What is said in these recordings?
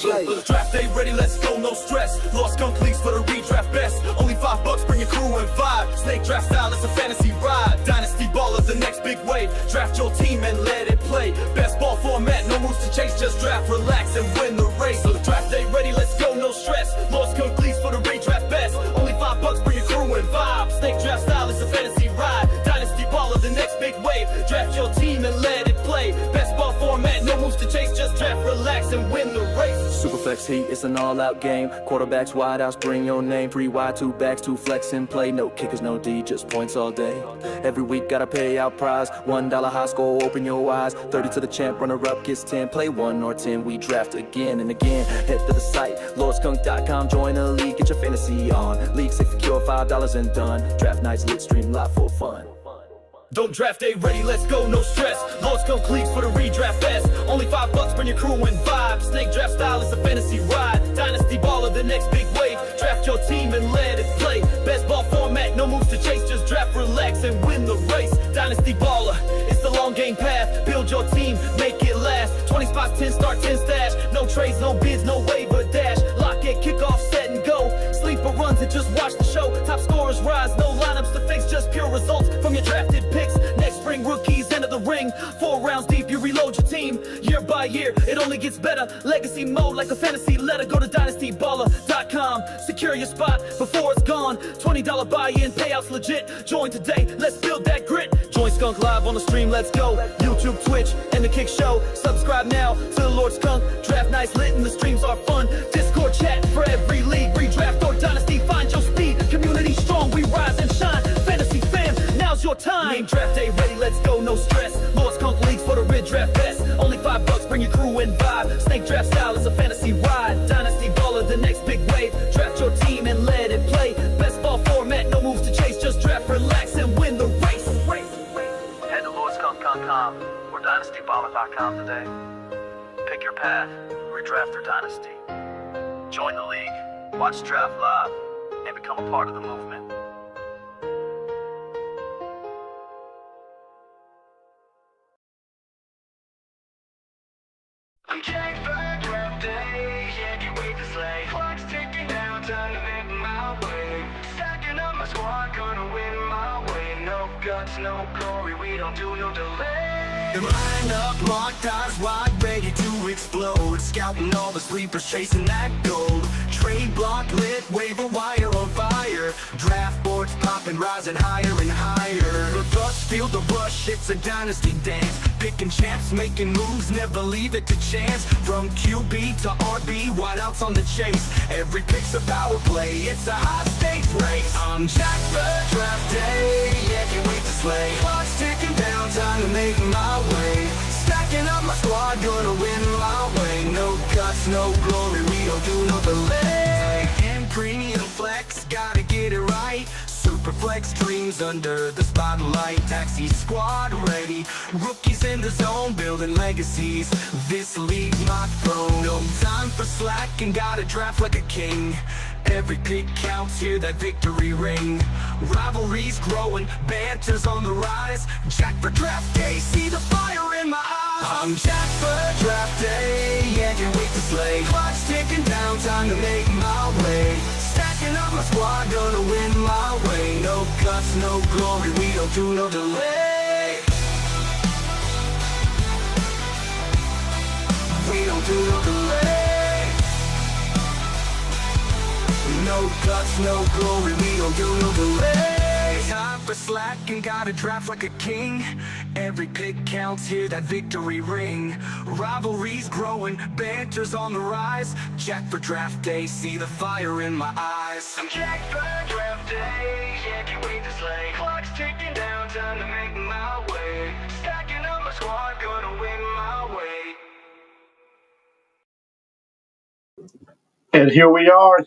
For the draft day ready, let's go, no stress. Lost Skunk Leagues for the redraft best. Only $5, bring your crew and vibe. Snake draft style, it's a fantasy ride. Dynasty ball is the next big wave. Draft your team and let it play. Best ball format, no moves to chase. Just draft, relax, and win the race. For the draft day ready, let's go, no stress. Lost Skunk Leagues for the redraft best. Only $5, bring your crew and vibe. Snake draft style, it's a fantasy ride. Dynasty ball is the next big wave. Draft your team and let it play. Best ball format, no moves to chase. Just draft, relax, and win the race. Superflex heat, it's an all-out game. Quarterbacks, wideouts, bring your name. 3 wide, 2 backs, 2 flex and play. No kickers, no D, just points all day. Every week got a payout prize. $1 high score, open your eyes. 30 to the champ, runner-up gets 10. Play 1 or 10, we draft again and again. Head to the site, LordSkunk.com. Join a league, get your fantasy on. LeagueSafe secure, $5 and done. Draft nights lit, stream live for fun. Don't draft day ready, let's go, no stress. Lost Skunk Leagues for the redraft best. Only $5, bring your crew and vibe. Snake draft style, it's a fantasy ride. Dynasty baller, the next big wave. Draft your team and let it play. Best ball format, no moves to chase. Just draft, relax, and win the race. Dynasty baller, it's the long game path. Build your team, make it last. 20 spots, 10 start, 10 stash. No trades, no bids, no waiver dash. Lock it, kick off, set and go. Sleeper runs and just watch the show. Top scorers rise, no lineups to fix. Just pure results from your drafted picks. Next spring, rookies enter the ring. 4 rounds deep, you reload your team. Year by year, it only gets better. Legacy mode like a fantasy letter. Go to dynastyballer.com. Secure your spot before it's gone. $20 buy-in, payouts legit. Join today, let's build that grit. Join Skunk live on the stream, let's go. YouTube, Twitch, and the Kick Show. Subscribe now to the Lord Skunk. Draft nights lit and the streams are fun. Discord chat for every league. Redraft or dynasty, find your speed. Community strong, we rise and shine. Fantasy fam, now's your time. Name draft day ready, let's go, no stress. Lord Skunk Leagues for the redraft best. Only $5, bring your crew and vibe. Snake draft style is a fantasy ride. Dynasty baller, the next big wave. Draft your team and let it play. Best ball format, no moves to chase. Just draft, relax, and win the race. Head to LordSkunk.com or DynastyBaller.com today. Pick your path, redraft or dynasty. Join the league, watch draft live, and become a part of the movement. I'm Jack for draft day, yeah, can't wait to slay. Clock's ticking down, time to make my way. Stacking up my squad, gonna win my way. No guts, no glory, we don't do no delay. Line up, locked eyes wide, ready to explode. Scouting all the sleepers, chasing that gold. Trade block lit, waiver wire on fire. Draft boards popping, rising higher and higher. The bus, feel the rush, it's a dynasty dance. Picking champs, making moves, never leave it to chance. From QB to RB, wideouts on the chase. Every pick's a power play, it's a high-stakes race. I'm Jack for draft day, yeah, can't wait to slay. Clock's ticking down, time to make my way. Stacking up my squad, gonna win my way. No guts, no glory, we don't do no delay. And premium flex, gotta get it right. Superflex dreams under the spotlight. Taxi squad ready, rookies in the zone, building legacies. This league my throne, no time for slacking, gotta draft like a king. Every pick counts, hear that victory ring. Rivalries growing, banter's on the rise. Jack for draft day, see the fire in my eyes. I'm Jack for draft day, yeah, can't wait to slay. Clock's ticking down, time to make my way. Stacking up my squad, gonna win my way. No guts, no glory, we don't do no delay. We don't do no delay. No guts, no glory, we don't do no delay. Time for slacking, gotta draft like a king. Every pick counts, hear that victory ring. Rivalries growing, banter's on the rise. Jack for draft day, see the fire in my eyes. I'm Jack for draft day, yeah, can't wait to slay. Clock's ticking down, time to make my way. Stacking up my squad, gonna win my way. And here we are,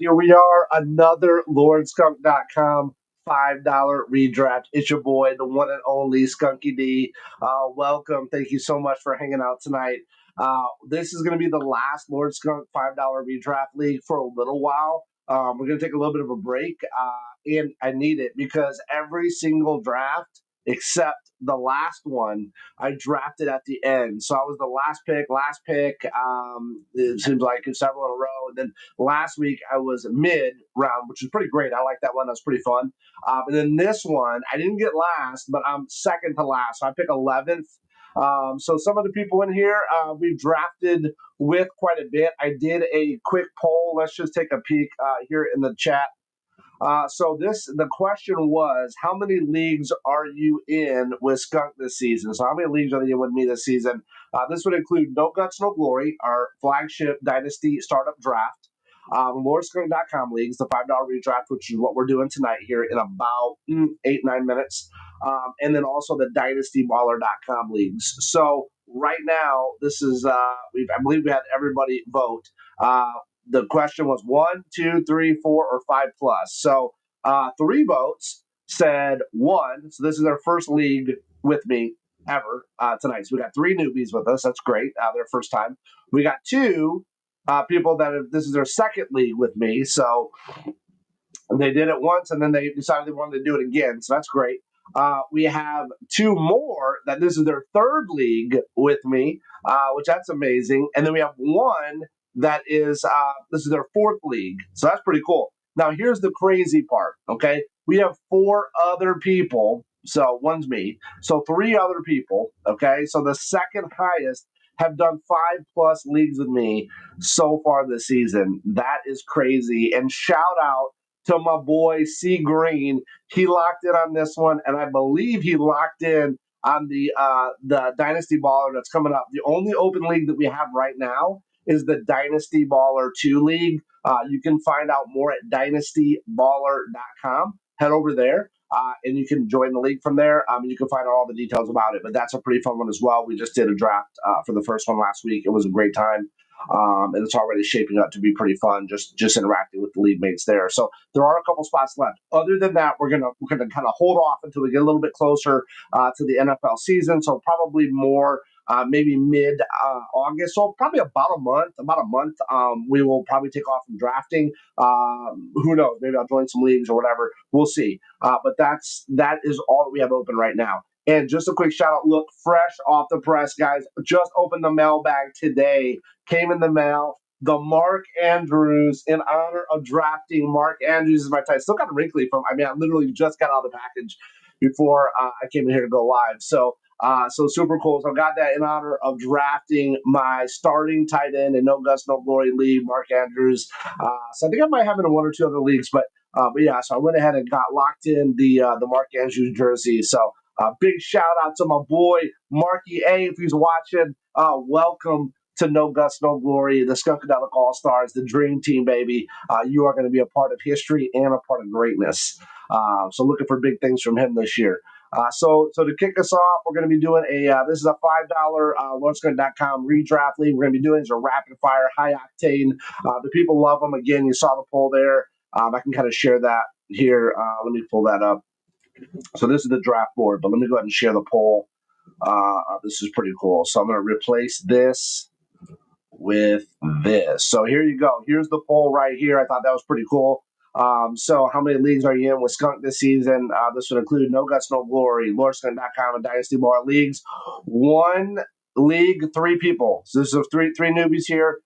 another LordSkunk.com $5 redraft. It's your boy, the one and only Skunky D. Welcome. Thank you so much for hanging out tonight. This is going to be the last Lord Skunk $5 redraft league for a little while. We're going to take a little bit of a break, and I need it because every single draft, except the last one, I drafted at the end. So I was the last pick. It seems like several in a row. And then last week I was mid round, which was pretty great. I like that one. That was pretty fun. And then this one, I didn't get last, but I'm second to last. So I pick 11th. So some of the people in here, we've drafted with quite a bit. I did a quick poll. Let's just take a peek here in the chat. So the question was, how many leagues are you in with Skunk this season? So how many leagues are you in with me this season? This would include No Guts, No Glory, our flagship Dynasty startup draft, LordSkunk.com leagues, the $5 redraft, which is what we're doing tonight here in about 8-9 minutes, and then also the DynastyBaller.com leagues. So right now, this is I believe we had everybody vote. The question was 1, 2, 3, 4, or 5 plus. So 3 votes said 1. So this is their first league with me ever tonight. So we got 3 newbies with us. That's great. Their first time. We got 2 people this is their second league with me. So they did it once and then they decided they wanted to do it again. So that's great. We have 2 more that this is their third league with me, which that's amazing. And then we have 1 that is this is their fourth league. So that's pretty cool. Now here's the crazy part, okay? We have 4 other people. So one's me. So 3 other people, okay? So the second highest have done 5 plus leagues with me so far this season. That is crazy. And shout out to my boy C Green. He locked in on this one, and I believe he locked in on the Dynasty Baller that's coming up. The only open league that we have right now is the Dynasty Baller 2 League. You can find out more at dynastyballer.com. Head over there, and you can join the league from there. And you can find out all the details about it. But that's a pretty fun one as well. We just did a draft for the first one last week. It was a great time. And it's already shaping up to be pretty fun, just interacting with the league mates there. So there are a couple spots left. Other than that, we're gonna kind of hold off until we get a little bit closer to the NFL season. So probably more maybe mid August. So probably about a month. We will probably take off from drafting. Who knows? Maybe I'll join some leagues or whatever. We'll see. But that is all that we have open right now. And just a quick shout out, look, fresh off the press, guys. Just opened the mailbag today. Came in the mail. The Mark Andrews, in honor of drafting Mark Andrews is my title. Still kind of wrinkly I literally just got out of the package before I came in here to go live. So super cool. So I got that in honor of drafting my starting tight end in No Guts, No Glory league, Mark Andrews. So I think I might have it in 1 or 2 other leagues, but yeah, so I went ahead and got locked in the Mark Andrews jersey. So big shout out to my boy Marky A if he's watching. Welcome to No Guts, No Glory, the Skunkadelic All-Stars, the Dream Team, baby. You are going to be a part of history and a part of greatness. So looking for big things from him this year. So to kick us off, we're going to be doing this is a $5 LordSkunk.com redraft league. We're going to be doing is a rapid fire, High-Octane. The people love them. Again, you saw the poll there. I can kind of share that here. Let me pull that up. So this is the draft board, but let me go ahead and share the poll. This is pretty cool. So I'm going to replace this with this. So here you go. Here's the poll right here. I thought that was pretty cool. So how many leagues are you in with Skunk this season? This would include No Guts, No Glory, LordSkunk.com, and Dynasty Bar leagues. 1 league, 3 people. So this is three newbies here.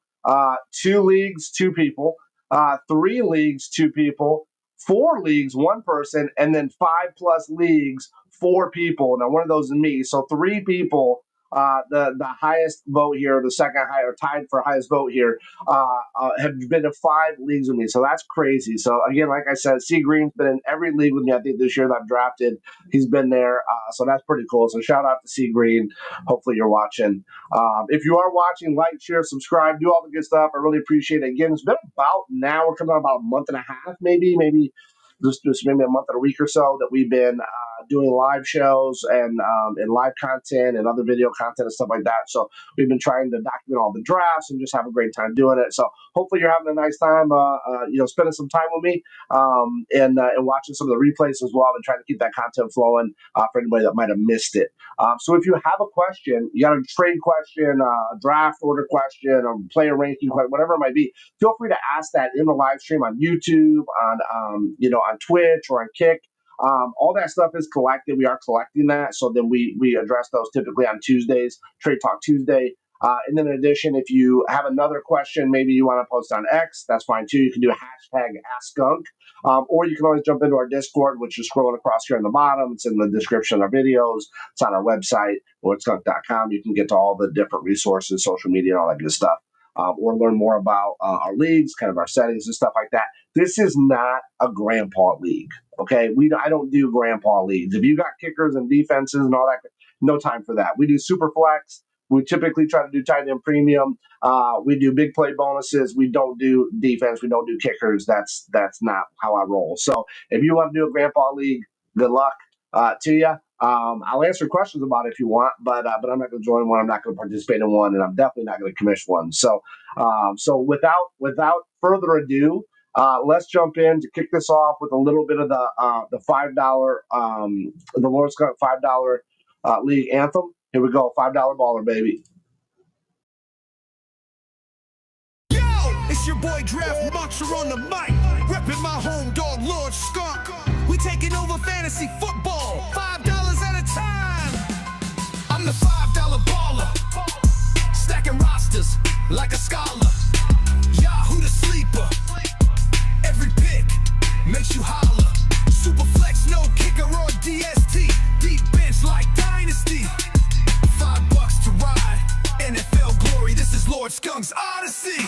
2 leagues, 2 people. 3 leagues, 2 people. 4 leagues, 1 person, and then 5 plus leagues, 4 people. Now one of those is me. So 3 people. The highest vote here, the second high or tied for highest vote here, have been to 5 leagues with me. So that's crazy. So again, like I said, C Green's been in every league with me. I think this year that I've drafted, he's been there. So that's pretty cool. So shout out to C Green. Hopefully you're watching. If you are watching, like, share, subscribe, do all the good stuff. I really appreciate it. Again, it's been about now, we're coming on about a month and a half, maybe just maybe a month and a week or so that we've been doing live shows and live content and other video content and stuff like that. So we've been trying to document all the drafts and just have a great time doing it. So hopefully you're having a nice time, spending some time with me and watching some of the replays as well. I've been trying to keep that content flowing for anybody that might have missed it. So if you have a question, you got a trade question, a draft order question, a player ranking question, whatever it might be, feel free to ask that in the live stream on YouTube, on Twitch or on Kick. All that stuff is collected. We are collecting that. So then we address those typically on Tuesdays, Trade Talk Tuesday. And then in addition, if you have another question, maybe you want to post on X, that's fine too. You can do #AskSkunk. Or you can always jump into our Discord, which is scrolling across here in the bottom. It's in the description of our videos. It's on our website, LordSkunk.com. You can get to all the different resources, social media, and all that good stuff. Or learn more about our leagues, kind of our settings and stuff like that. This is not a grandpa league, okay? I don't do grandpa leagues. If you got kickers and defenses and all that, no time for that. We do Superflex. We typically try to do tight end premium. We do big play bonuses. We don't do defense. We don't do kickers. That's not how I roll. So if you want to do a grandpa league, good luck to you. I'll answer questions about it if you want, but I'm not going to join one. I'm not going to participate in one, and I'm definitely not going to commission one. So without further ado, let's jump in to kick this off with a little bit of the $5 the Lord Skunk $5 league anthem. Here we go, $5 baller, baby. Yo, it's your boy Draft Monster on the mic, repping my home dog Lord Skunk. We taking over fantasy football, $5 at a time. I'm the $5 baller, stacking rosters like a scholar. Yahoo the sleeper, every pick makes you holler. Superflex, no kicker or DST, deep bench like Dynasty. $5 to ride, NFL glory, this is Lord Skunk's Odyssey.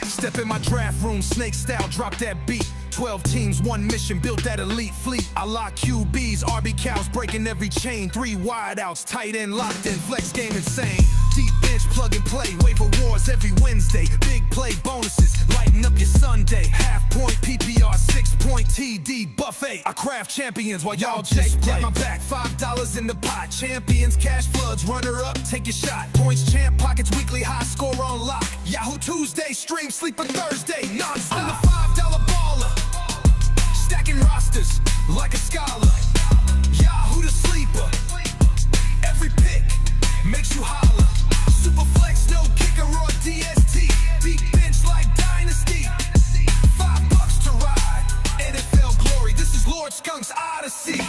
Step in my draft room, snake style, drop that beat. 12 teams, one mission, build that elite fleet. I lock QBs, RB cows, breaking every chain. 3 wideouts, tight end locked in, flex game insane. Deep bench, plug and play, waiver wars every Wednesday. Big play bonuses, lighten up your Sunday. Half point PPR, 6-point TD buffet. I craft champions while y'all just play. Get my back, $5 in the pot. Champions, cash floods, runner up, take your shot. Points, champ, pockets, weekly high score on lock. Yahoo Tuesday, stream, sleeper Thursday, non-stop. I'm the $5 baller, stacking rosters like a scholar. Yahoo the sleeper, every pick makes you holler. Superflex, no kicker or DST, deep bench like Dynasty. $5 to ride, NFL glory, this is Lord Skunk's Odyssey.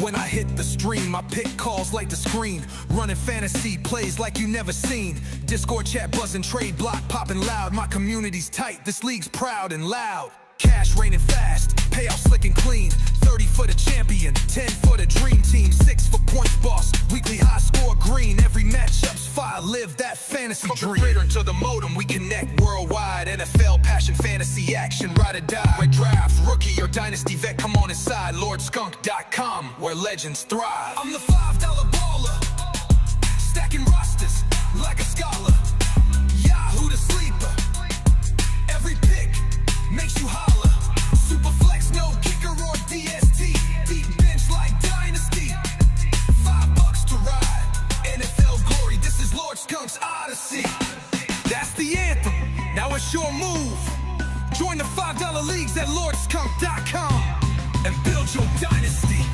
When I hit the stream, my pick calls like the screen. Running fantasy plays like you never seen. Discord chat buzzing, trade block popping loud. My community's tight, this league's proud and loud. Cash raining fast, payout slick and clean. 30 for the champion, 10 for the dream team, 6 for points boss. Weekly high score green, every matchup's fire. Live that fantasy dream. From the trader to the modem, we connect worldwide. NFL passion, fantasy action, ride or die. Redraft, rookie or dynasty vet, come on inside. LordSkunk.com, where legends thrive. I'm the $5 baller, stacking rosters like a scholar. Yahoo the sleeper, every pick makes you holler. Superflex, no kicker or DST, deep bench like Dynasty. $5 to ride, NFL glory, this is Lord Skunk's Odyssey. That's the anthem, now it's your move. Join the $5 leagues at LordSkunk.com and build your dynasty.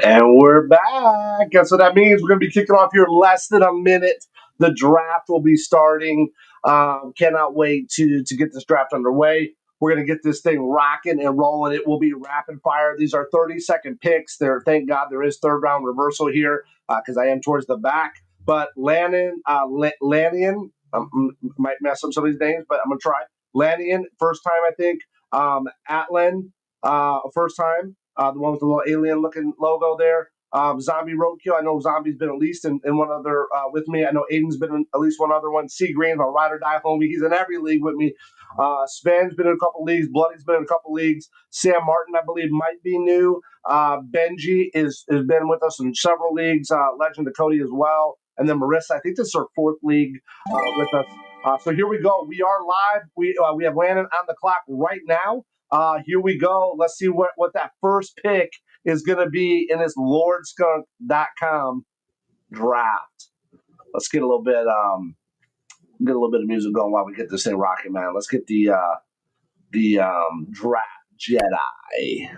And we're back. That's what that means. We're going to be kicking off here in less than a minute. The draft will be starting. Cannot wait to get this draft underway. We're going to get this thing rocking and rolling. It will be rapid fire. These are 30-second picks. Thank God there is third round reversal here because I am towards the back. But Lannion, might mess up some of these names, but I'm going to try. Lannion, first time, I think. Atlan, first time. The one with the little alien-looking logo there. Zombie Roadkill. I know Zombie's been at least in one other with me. I know Aiden's been in at least one other one. C Green, my ride or die homie. He's in every league with me. Sven's been in a couple leagues. Bloody's been in a couple leagues. Sam Martin, I believe, might be new. Benji has been with us in several leagues. Legend of Cody as well. And then Marissa, I think this is her 4th league with us. So here we go. We are live. We have Landon on the clock right now. Here we go. Let's see what that first pick is going to be in this LordSkunk.com draft. Let's get a little bit of music going while we get this thing rocking, man. Let's get the draft Jedi.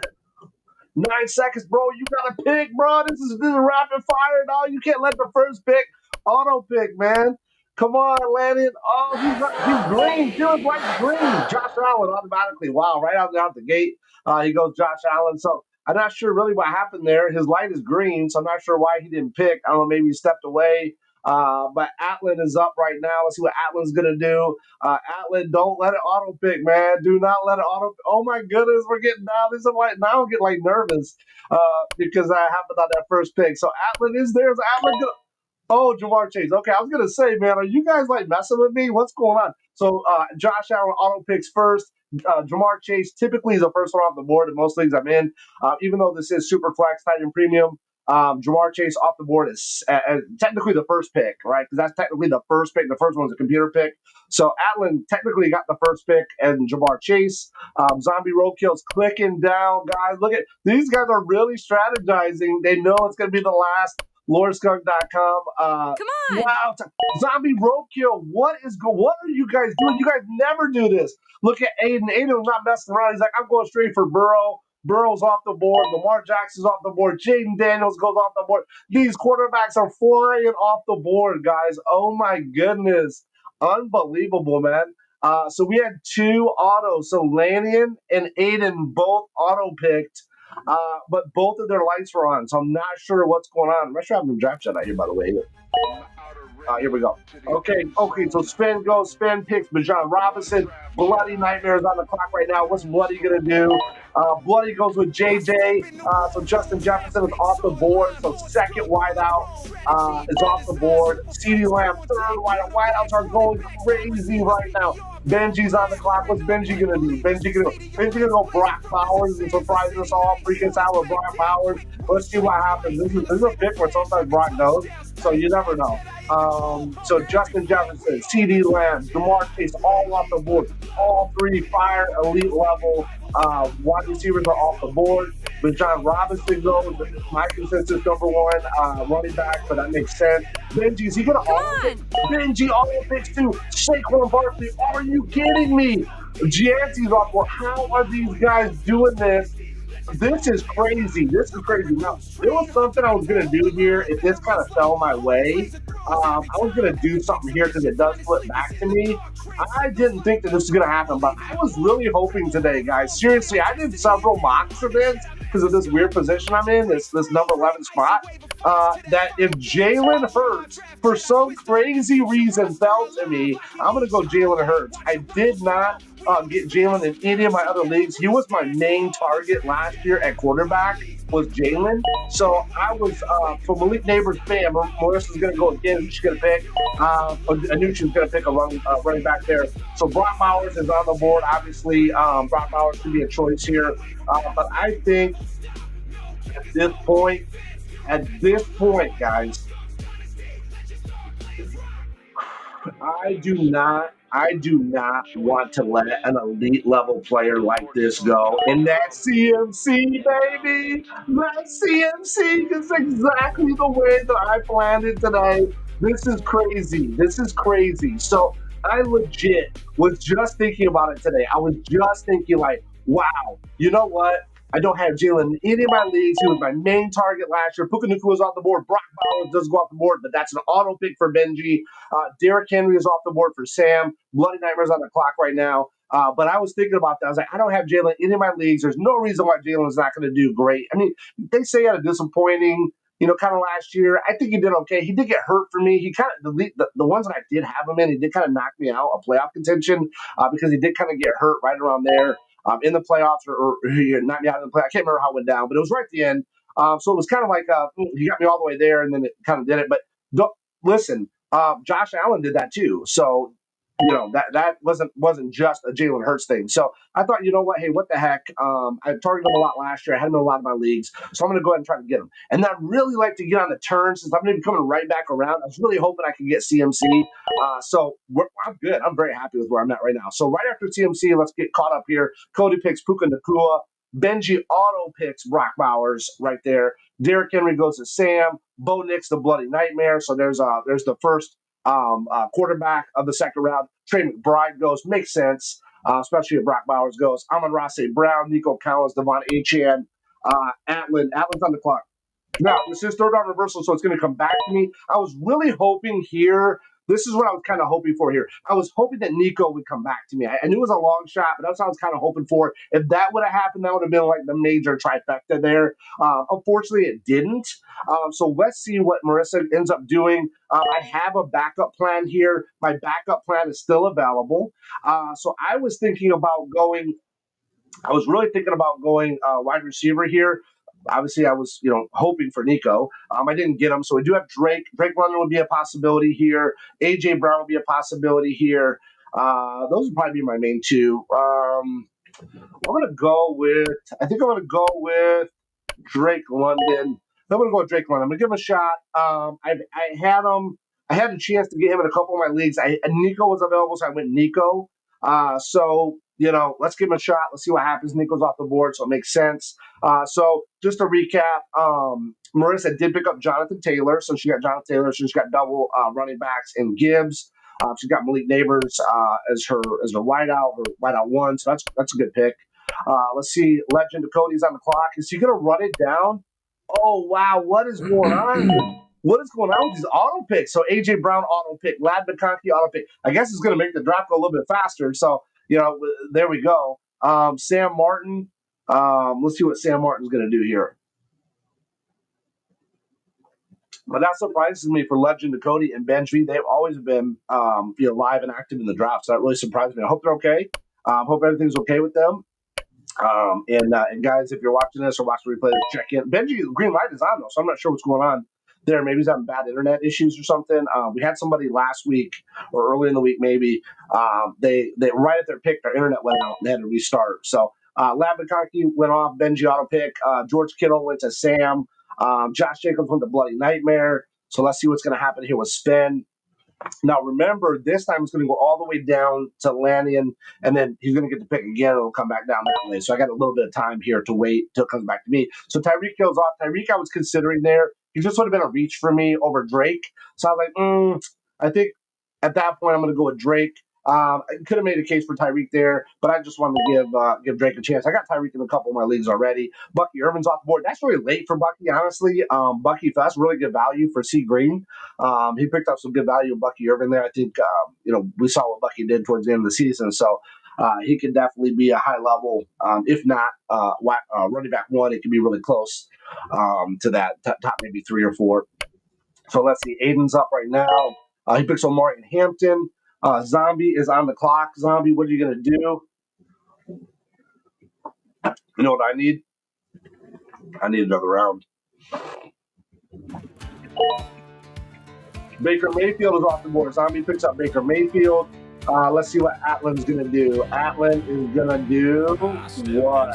9 seconds, bro. You got to pick, bro. This is rapid fire, dog. You can't let the first pick auto pick, man. Come on, Landon. Oh, he's green. Feels like green. Josh Allen automatically. Wow, right out the gate, he goes Josh Allen. So I'm not sure really what happened there. His light is green, so I'm not sure why he didn't pick. I don't know, maybe he stepped away. But Atlan is up right now. Let's see what Atlan's going to do. Atlan, don't let it auto pick, man. Do not let it auto. Oh my goodness, we're getting down. This is like now I'm getting nervous because I happened on that first pick. So Atlan is there. Is Atlan gonna? Oh, Jamar Chase. Okay, I was gonna say, man, are you guys messing with me? What's going on? So Josh Allen auto picks first. Jamar Chase typically is the first one off the board in most leagues I'm in. Even though this is Superflex Titan Premium, Jamar Chase off the board is technically the first pick, right? Because that's technically the first pick. The first one's a computer pick. So Atlan technically got the first pick and Jamar Chase. Zombie Roadkill's clicking down, guys. Look at these guys are really strategizing. They know it's going to be the last. LordSkunk.com. Come on. Wow. Zombie Roadkill. What are you guys doing? You guys never do this. Look at Aiden. Aiden's not messing around. He's like, I'm going straight for Burrow. Burrow's off the board. Lamar Jackson's off the board. Jaden Daniels goes off the board. These quarterbacks are flying off the board, guys. Oh, my goodness. Unbelievable, man. So we had 2 autos. So Lanyon and Aiden both auto-picked. But both of their lights were on, so I'm not sure what's going on. I'm not sure I have them draft shot out here, by the way. Here we go. Okay, so spin picks Bijan Robinson. Bloody Nightmare is on the clock right now. What's Bloody going to do? Bloody goes with JJ. So Justin Jefferson is off the board. So second wideout is off the board. CeeDee Lamb, third wideout. Wideouts are going crazy right now. Benji's on the clock. What's Benji going to do? Benji going to go Brock Bowers and surprise us all. Freak us out with Brock Bowers. Let's see what happens. This is a pick where sometimes Brock knows, so you never know. So Justin Jefferson, CeeDee Lamb, Jamar Chase, all off the board. All 3 fire elite level wide receivers are off the board. But John Robinson goes, my consensus number 1 running back, but that makes sense. Benji, is he going to all pick? Benji all picks too. Saquon Barkley, are you kidding me? Gianti's off board. How are these guys doing this? This is crazy. Now, there was something I was going to do here if this kind of fell my way. I was going to do something here because it does flip back to me. I didn't think that this was going to happen, but I was really hoping today, guys. Seriously, I did several mocks of this because of this weird position I'm in, this number 11 spot, that if Jalen Hurts, for some crazy reason, fell to me, I'm going to go Jalen Hurts. I did not get Jalen in any of my other leagues. He was my main target last year at quarterback, was Jalen. So I was, for Malik Neighbors' fan, Marissa's going to go again. She's going to pick. I knew she was going to pick a running back there. So Brock Bowers is on the board. Obviously, Brock Bowers could be a choice here. But I think at this point, guys, I do not want to let an elite level player like this go. And that CMC, baby, that CMC is exactly the way that I planned it today. This is crazy. So I legit was just thinking about it today. I was just thinking wow, you know what? I don't have Jalen in any of my leagues. He was my main target last year. Puka Nacua is off the board. Brock Bowers does go off the board, but that's an auto pick for Benji. Derrick Henry is off the board for Sam. Bloody Nightmare's on the clock right now. But I was thinking about that. I was like, I don't have Jalen in any of my leagues. There's no reason why Jalen's not going to do great. I mean, they say he had a disappointing, kind of last year. I think he did okay. He did get hurt for me. He kind of, the ones that I did have him in, he did kind of knock me out of playoff contention because he did kind of get hurt right around there. In the playoffs, or not me out in the play. I can't remember how it went down, but it was right at the end. So it was kind of like he got me all the way there, and then it kind of did it. But listen, Josh Allen did that too. So that wasn't just a Jalen Hurts thing. So I thought, you know what? Hey, what the heck? I targeted him a lot last year. I had him in a lot of my leagues, so I'm going to go ahead and try to get him. And I'd really like to get on the turn since I'm going to be coming right back around. I was really hoping I could get CMC. So I'm good. I'm very happy with where I'm at right now. So right after CMC, let's get caught up here. Cody picks Puka Nacua. Benji auto picks Brock Bowers right there. Derrick Henry goes to Sam. Bo Nix, the bloody nightmare. So there's the first quarterback of the second round. Trey McBride goes. Makes sense, especially if Brock Bowers goes. Amon-Ra St. Brown, Nico Collins, Devon Achane, Atlin's on the clock. Now, this is third round reversal, so it's going to come back to me. I was really hoping here. This is what I was kind of hoping for here. I was hoping that Nico would come back to me. I knew it was a long shot, but that's what I was kind of hoping for. If that would have happened, that would have been like the major trifecta there. Unfortunately, it didn't. So let's see what Marissa ends up doing. I have a backup plan here. My backup plan is still available. So I was thinking about going. I was really thinking about going wide receiver here. Obviously, I was, hoping for Nico. I didn't get him, so we do have Drake. Drake London would be a possibility here. AJ Brown would be a possibility here. Those would probably be my main two. I'm gonna go with. I think I'm gonna go with Drake London. I'm gonna go with Drake London. I'm gonna give him a shot. I had him. I had a chance to get him in a couple of my leagues. Nico was available, so I went Nico. So let's give him a shot. Let's see what happens. Nico's off the board, so it makes sense. So just to recap, Marissa did pick up Jonathan Taylor. So she got Jonathan Taylor. So she's got double running backs in Gibbs. She's got Malik Neighbors as her wideout, or wideout one. So that's a good pick. Let's see. Legend of Cody's on the clock. Is he going to run it down? Oh, wow. What is going on? What is going on with these auto picks? So A.J. Brown auto pick, Lad McConkey auto pick. I guess it's going to make the draft go a little bit faster. So, there we go. Sam Martin. Let's see what Sam Martin's going to do here. But that surprises me for Legend of Cody and Benji. They've always been live and active in the draft. So that really surprised me. I hope they're okay. Hope everything's okay with them. And guys, if you're watching this or watching the replay, check in. Benji, the green light is on though, so I'm not sure what's going on there. Maybe he's having bad internet issues or something. We had somebody last week or early in the week, maybe. They right at their pick, their internet went out and they had to restart. So Lab McConkey went off, Benji auto pick. George Kittle went to Sam. Josh Jacobs went to Bloody Nightmare. So let's see what's going to happen here with Sven. Now, remember, this time it's going to go all the way down to Lanyon, and then he's going to get the pick again. It'll come back down that way. So I got a little bit of time here to wait till it comes back to me. So Tyreek goes off. Tyreek I was considering there. He just would have been a reach for me over Drake. So I was like, I think at that point I'm going to go with Drake. I could have made a case for Tyreek there, but I just wanted to give Drake a chance. I got Tyreek in a couple of my leagues already. Bucky Irvin's off the board. That's really late for Bucky, honestly. Bucky, that's really good value for C. Green. He picked up some good value of Bucky Irvin there. I think, we saw what Bucky did towards the end of the season. So he could definitely be a high level, if not running back one. It could be really close to that top maybe 3 or 4. So let's see. Aiden's up right now. He picks Omari and Hampton. Zombie is on the clock. Zombie, what are you going to do? You know what I need? I need another round. Baker Mayfield is off the board. Zombie picks up Baker Mayfield. Let's see what Atlin's going to do. Atlin is going to do what?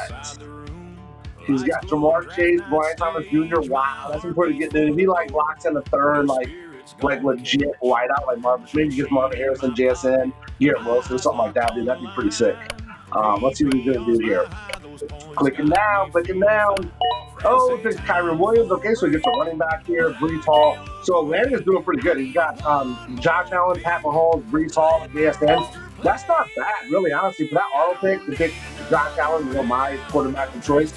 He's got Jamar Chase, Brian Thomas Jr. Wow, that's important to get there. If he locks in the third, like legit wideout, like Marvin, maybe get Marvin Harrison, JSN, Garrett Wilson, something like that, dude. That'd be pretty sick. Let's see what he's gonna do here. Clicking down. Oh, there's Kyron Williams. Okay, so he gets a running back here, Brees Hall. So Atlanta is doing pretty good. He's got Josh Allen, Pat Mahomes, Brees Hall, JSN. That's not bad, really, honestly. For that auto pick, to pick Josh Allen, my quarterback of choice,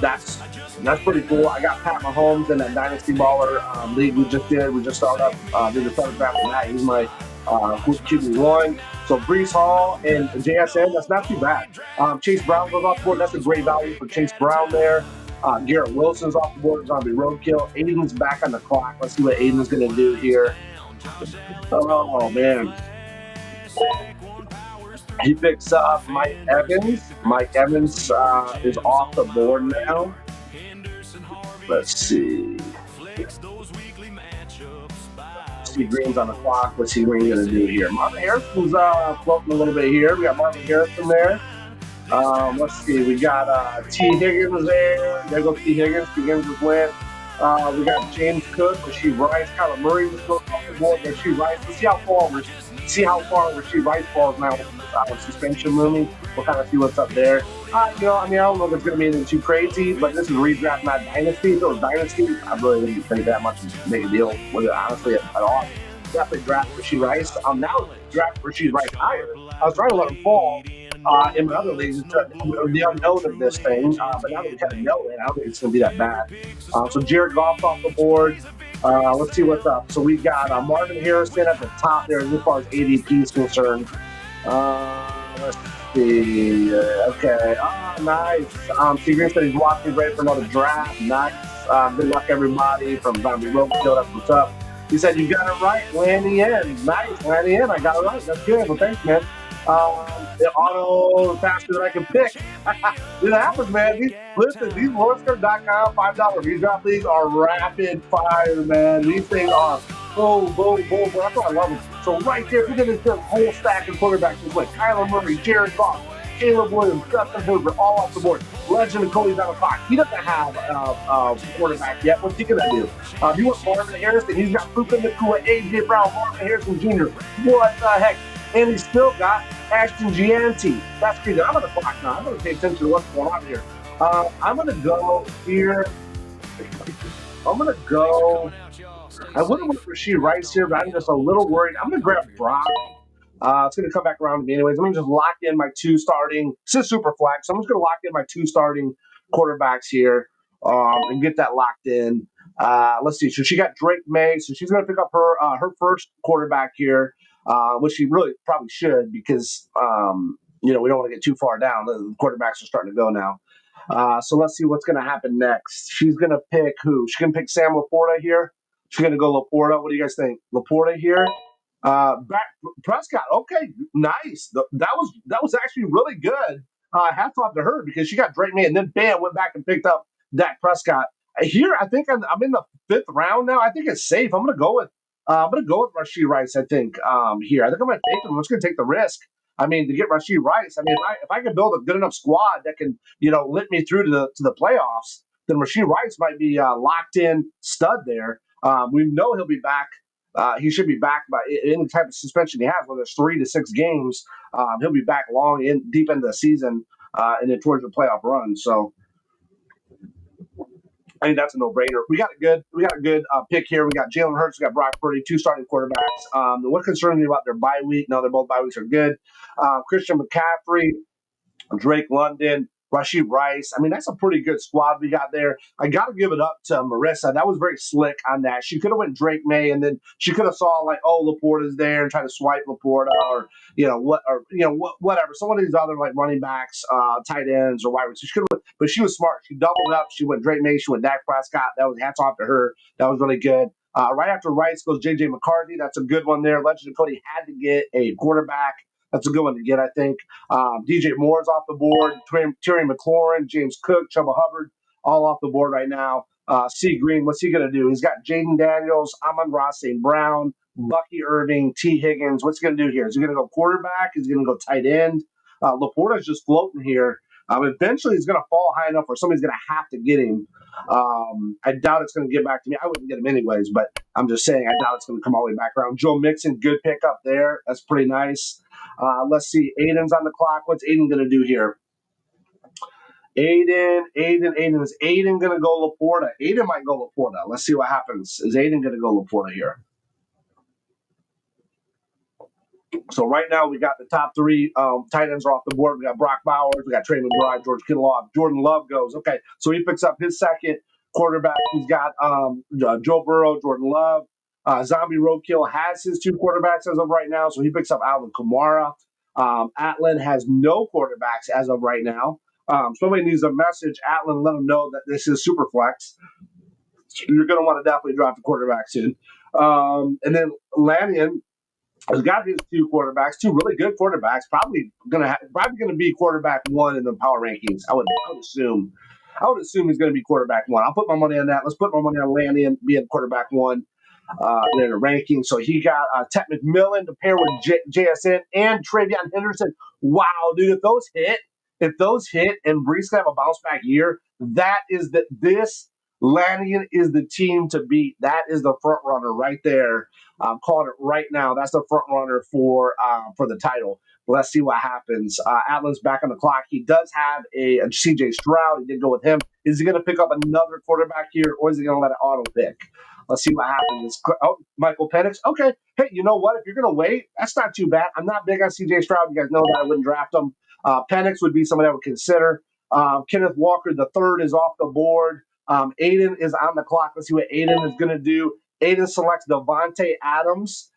that's pretty cool. I got Pat Mahomes in that Dynasty Baller league we just did. We just started up, did the starter draft for that. He's my QB1. So Brees Hall and JSN, that's not too bad. Chase Brown goes off the board. That's a great value for Chase Brown there. Garrett Wilson's off the board. Zombie Roadkill. Aiden's back on the clock. Let's see what Aiden's going to do here. Oh, man. He picks up Mike Evans. Mike Evans is off the board now. Let's see. C. Green's on the clock. What's C. Green going to do here? Marvin Harrison's floating a little bit here. We got Marvin Harrison there. Let's see. We got T. Higgins there. There goes T. Higgins. T. Higgins just went. We got James Cook, Rasheed Rice, Kyler Murray was going off the board. Rasheed Rice. Let's see how far Rasheed Rice falls now with suspension looming. We'll kind of see what's up there. I don't know if it's going to be anything too crazy, but this is redraft, not dynasty. If it was dynasty, I really didn't think that much of a big a deal with it, honestly, at all. Definitely draft Rasheed Rice. Now draft Rasheed Rice higher. I was trying to let him fall in my other leagues, the unknown of this thing. But now that we kind of know it, I don't think it's going to be that bad. So Jared Goff's off the board. Let's see what's up. So we got Marvin Harrison at the top there as far as ADP is concerned. Let's see. Okay. Nice. T. Green said he's watching, ready for another draft. Nice. Good luck, everybody. From Zombie Roadkill. That's what's up. He said, you got it right. Landing in. Nice. Landing in. I got it right. That's good. Well, thanks, man. The auto faster than I can pick. It happens, man. These LeagueSafe.com $5 redraft leagues are rapid fire, man. These things are boom, boom, boom. That's what I love them. So right there, look at this whole stack of quarterbacks. It's like Kyler Murray, Jared Goff, Caleb Williams, Justin Herbert, all off the board. Legend of Cody's on the clock. He doesn't have a quarterback yet. What's he going to do? He wants Marvin Harrison. He's got Puka Nacua, A.J. Brown, Marvin Harrison Jr. What the heck? And he's still got Ashton Gianti. That's crazy. I'm on the clock now. I'm going to pay attention to what's going on here. I'm going to go here. I'm going to go. I wouldn't want Rasheed Rice here, but I'm just a little worried. I'm going to grab Brock. It's going to come back around to me anyways. I'm going to just lock in my two starting. This is Superflex. So I'm just going to lock in my two starting quarterbacks here and get that locked in. Let's see. So she got Drake May. So she's going to pick up her first quarterback here, which she really probably should because, we don't want to get too far down. The quarterbacks are starting to go now. So let's see what's going to happen next. She's going to pick who? She's going to pick Sam Laporta here. She's going to go Laporta. What do you guys think? Laporta here. Prescott. Okay, nice. That was actually really good. Hats off to her because she got Drake May and then bam went back and picked up Dak Prescott. Here, I think I'm in the 5th round now. I think it's safe. I'm going to go with Rasheed Rice. I think here. I think I'm going to take him. I'm just going to take the risk. I mean, to get Rasheed Rice. I mean, if I can build a good enough squad that can lift me through to the playoffs, then Rasheed Rice might be locked in stud there. We know he'll be back. He should be back by any type of suspension he has, whether it's 3 to 6 games. He'll be back deep into the season and then towards the playoff run. So I think that's a no-brainer. We got a good pick here. We got Jalen Hurts, we got Brock Purdy, 2 starting quarterbacks. What concerns me about their bye week? No, they're both bye weeks are good. Christian McCaffrey, Drake London, Rasheed Rice. I mean, that's a pretty good squad we got there. I got to give it up to Marissa. That was very slick on that. She could have went Drake May, and then she could have saw Laporta's there and try to swipe Laporta, or whatever. Some of these other running backs, tight ends, or wide receivers. But she was smart. She doubled up. She went Drake May. She went Dak Prescott. That was hats off to her. That was really good. Right after Rice goes J.J. McCarthy. That's a good one there. Legend of Cody had to get a quarterback. That's a good one to get, I think. DJ Moore's off the board. Terry McLaurin, James Cook, Chuba Hubbard, all off the board right now. C. Green, what's he going to do? He's got Jaden Daniels, Amon-Ra St. Brown, Bucky Irving, T. Higgins. What's he going to do here? Is he going to go quarterback? Is he going to go tight end? Laporta's just floating here. Eventually, he's going to fall high enough where somebody's going to have to get him. I doubt it's going to get back to me. I wouldn't get him anyways, but I'm just saying I doubt it's going to come all the way back around. Joe Mixon, good pick up there. That's pretty nice. Let's see. Aiden's on the clock. What's Aiden going to do here? Aiden. Is Aiden going to go Laporta? Aiden might go Laporta. Let's see what happens. Is Aiden going to go Laporta here? So right now we got the top 3 tight ends are off the board. We got Brock Bowers, we got Trey McBride, George Kittle off. Jordan Love goes. Okay, so he picks up his second quarterback. He's got Joe Burrow, Jordan Love. Zombie Roadkill has his 2 quarterbacks as of right now, so he picks up Alvin Kamara. Atlin has no quarterbacks as of right now. Somebody needs a message. Atlin, let him know that this is Superflex. You're going to want to definitely draft a quarterback soon. And then Lanyon has got his 2 quarterbacks, 2 really good quarterbacks. Probably going to be quarterback 1 in the power rankings. I would assume. I would assume he's going to be quarterback 1. I'll put my money on that. Let's put my money on Lanyon being quarterback 1 in the ranking. So he got Ted McMillan to pair with JSN and Travion Henderson. Wow, dude! If those hit, and Brees can have a bounce back year, this Lannigan is the team to beat. That is the front runner right there. I'm calling it right now. That's the front runner for the title. Let's see what happens. Atlan's back on the clock. He does have a CJ Stroud. He did go with him. Is he going to pick up another quarterback here, or is he going to let it auto pick? Let's see what happens. Oh, Michael Penix. Okay. Hey, you know what? If you're going to wait, that's not too bad. I'm not big on CJ Stroud. You guys know that I wouldn't draft him. Penix would be somebody I would consider. Kenneth Walker, the third, is off the board. Aiden is on the clock. Let's see what Aiden is going to do. Aiden selects Devontae Adams.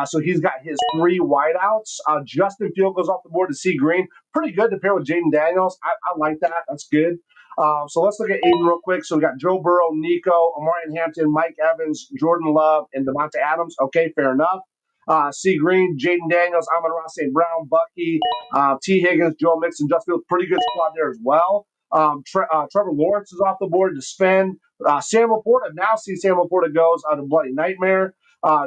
So he's got his 3 wideouts. Justin Field goes off the board to C. Green. Pretty good to pair with Jaden Daniels. I like that. That's good. So let's look at Aiden real quick. So we got Joe Burrow, Nico, Amarian Hampton, Mike Evans, Jordan Love, and Devontae Adams. Okay, fair enough. C. Green, Jaden Daniels, Amon-Ra St. Brown, Bucky, T. Higgins, Joe Mixon, Justin Field. Pretty good squad there as well. Trevor Lawrence is off the board to spend. Sam Laporta, now see Sam Laporta goes on a Bloody Nightmare.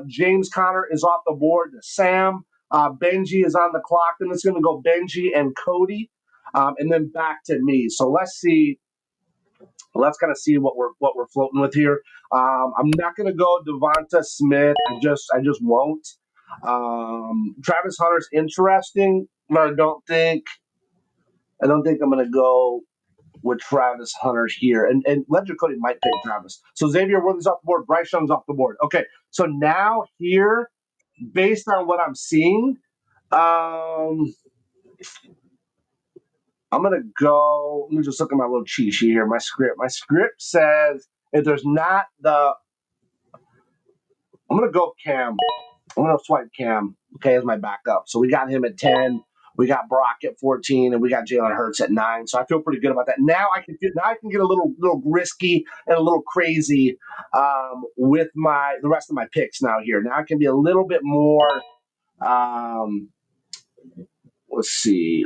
James Conner is off the board to Sam. Benji is on the clock. Then it's going to go Benji and Cody, and then back to me. So let's see. Let's kind of see what we're floating with here. I'm not going to go Devonta Smith. I just won't. Travis Hunter's interesting, but I don't think I'm going to go with Travis Hunter here. And Ledger Cody might take Travis. So Xavier Worthy's off the board. Bryce Young's off the board. Okay, so now here, based on what I'm seeing, I'm going to go – let me just look at my little cheat sheet here, my script. My script says if there's not the – I'm going to go Cam. I'm going to swipe Cam, okay, as my backup. So we got him at 10. We got Brock at 14, and we got Jalen Hurts at 9. So I feel pretty good about that. Now I can get a little risky and a little crazy with the rest of my picks now here. Now I can be a little bit more. Let's see.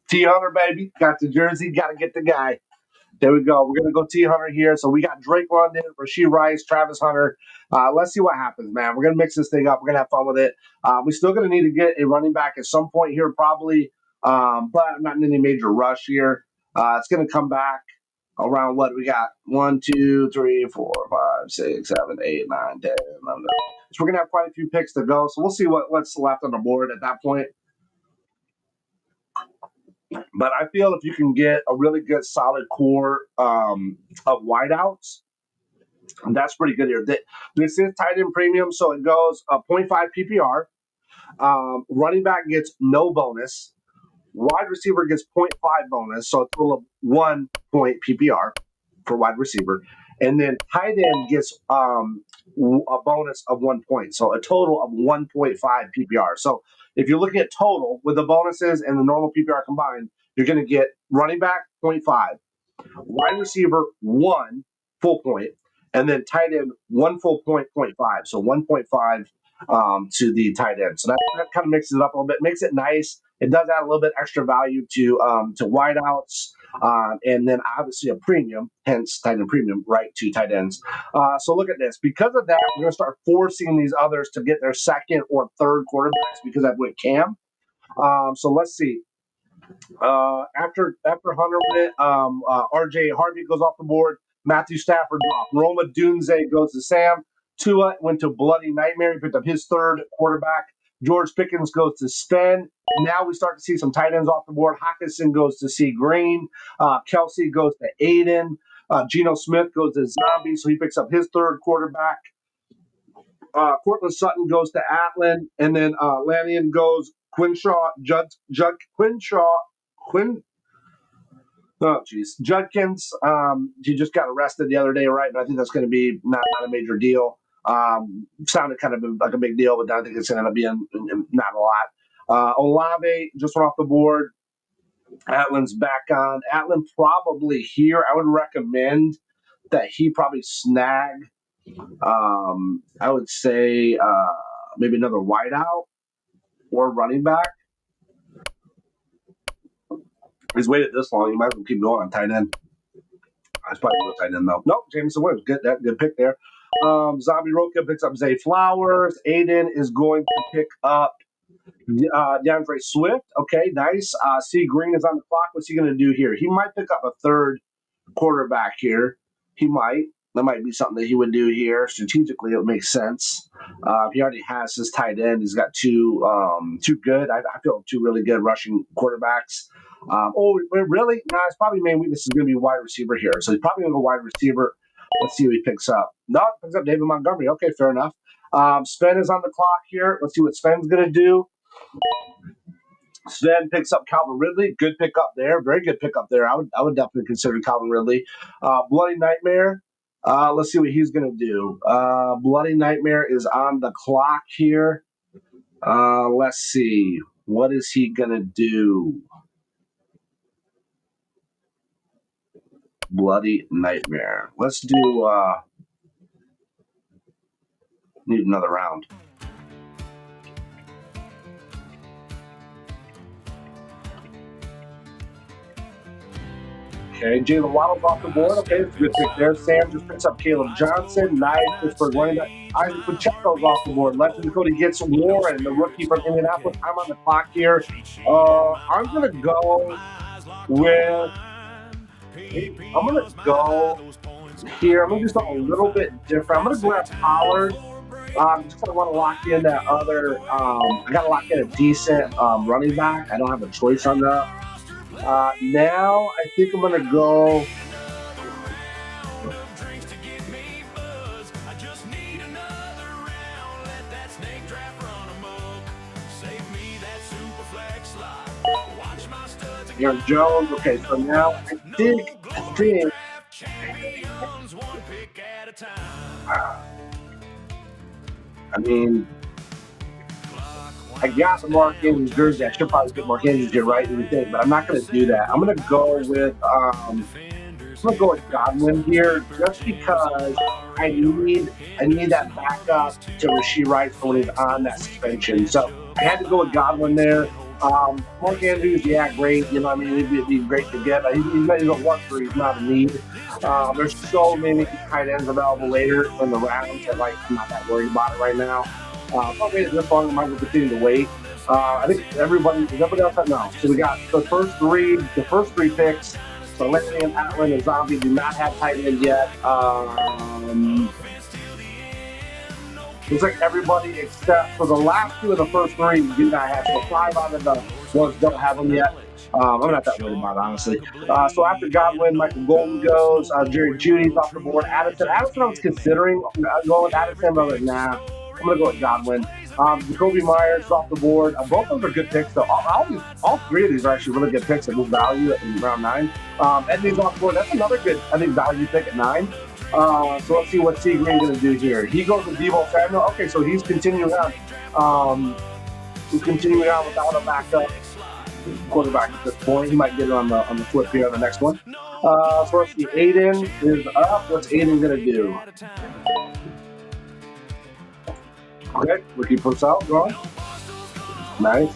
T. Hunter, baby. Got the jersey. Got to get the guy. There we go. We're going to go T. Hunter here. So we got Drake London, Rashee Rice, Travis Hunter. Let's see what happens, man. We're going to mix this thing up. We're going to have fun with it. We're still going to need to get a running back at some point here probably, but I'm not in any major rush here. It's going to come back around what we got. 1, 2, 3, 4, 5, 6, 7, 8, 9, 10, 11. So we're going to have quite a few picks to go. So we'll see what's left on the board at that point. But I feel if you can get a really good solid core of wideouts, that's pretty good here. This is tight end premium, so it goes 0.5 PPR. Running back gets no bonus. Wide receiver gets 0.5 bonus, so a total of 1 point PPR for wide receiver. And then tight end gets a bonus of 1 point, so a total of 1.5 PPR. So if you're looking at total with the bonuses and the normal PPR combined, you're going to get running back 0.5, wide receiver 1 full point, and then tight end 1 full point, 0.5. So 1.5 to the tight end. So that kind of mixes it up a little bit, makes it nice. It does add a little bit extra value to wideouts, and then obviously a premium, hence tight end premium, right, to tight ends. So look at this. Because of that, we're going to start forcing these others to get their second or third quarterbacks because I went Cam. So let's see. After Hunter went, RJ Harvey goes off the board. Matthew Stafford off. Roma Dunze goes to Sam. Tua went to Bloody Nightmare. He picked up his third quarterback. George Pickens goes to Sven. Now we start to see some tight ends off the board. Hawkinson goes to C. Green. Kelsey goes to Aiden. Geno Smith goes to Zombie, so he picks up his third quarterback. Cortland Sutton goes to Atlan. And then Lannigan goes Quinshaw, Judkins, he just got arrested the other day, right? But I think that's going to be not a major deal. Sounded kind of like a big deal, but I think it's going to end up being not a lot. Olave just went off the board. Atlan's back on. Atlan probably here. I would recommend that he probably snag, I would say maybe another wideout or running back. He's waited this long. He might as well keep going on tight end. That's probably no tight end though. Nope, Jameson Williams. Good pick there. Zombie Roka picks up Zay Flowers. Aiden is going to pick up DeAndre Swift. Okay, nice. C Green is on the clock. What's he going to do here? He might pick up a third quarterback here. He might. That might be something that he would do here. Strategically, it would make sense. He already has his tight end. He's got two good. I feel two really good rushing quarterbacks. Really? No, his probably main weakness is going to be wide receiver here. So he's probably going to go wide receiver. Let's see what he picks up. No, he picks up David Montgomery. Okay, fair enough. Sven is on the clock here. Let's see what Sven's going to do. Sven picks up Calvin Ridley. Good pickup there. Very good pickup there. I would definitely consider Calvin Ridley. Bloody Nightmare. Let's see what he's going to do. Bloody Nightmare is on the clock here. Let's see. What is he going to do? Bloody Nightmare. Let's do need another round. Okay, Jalen Waddle's off the board. Okay, that's a good pick there. Sam just picks up Caleb Johnson. Nice. Pittsburgh running back. Isaac Pacheco's off the board. Legend Dakota gets Warren, the rookie from Indianapolis. I'm on the clock here. I'm going to go with... I'm going to go here. I'm going to do something a little bit different. I'm going to grab Pollard. Just kind of want to lock in that other... I got to lock in a decent running back. I don't have a choice on that. Now I think I'm gonna go. Aaron Jones. Okay, so now I think. I mean. I got the Mark Andrews jersey. I should probably get Mark Andrews here, right? But I'm not going to do that. I'm going to go with Godwin here, just because I need that backup to Rashee Rice when he's on that suspension. So I had to go with Godwin there. Mark Andrews, yeah, great. You know, I mean, it'd be great to get. But he's a luxury. He's not a need. There's so many tight ends available later in the rounds that I'm not that worried about it right now. I'll wait this long. I might continue to wait. I think everybody else I know. So we got the first three picks. So Lenny and Atlin and Zombie do not have tight end yet. Looks like everybody except for the last two of the first three do not have. So 5 out of the ones don't have them yet. I'm not that worried about it, honestly. So after Godwin, Michael Golden goes. Jerry Judy's off the board. Addison, I was considering going with Addison, but I was like, nah. I'm going to go with Godwin. Jacoby Myers is off the board. Both of them are good picks, though. All three of these are actually really good picks at good value in round 9. Edney's off the board. That's another good, I think, value pick at 9. So let's see what C. Green going to do here. He goes with Deebo Samuel. Okay, so he's continuing on. Without a backup quarterback at this point. He might get it on the flip here on the next one. So let's see. Aiden is up. What's Aiden going to do? Okay, Ricky Purcell going. Nice.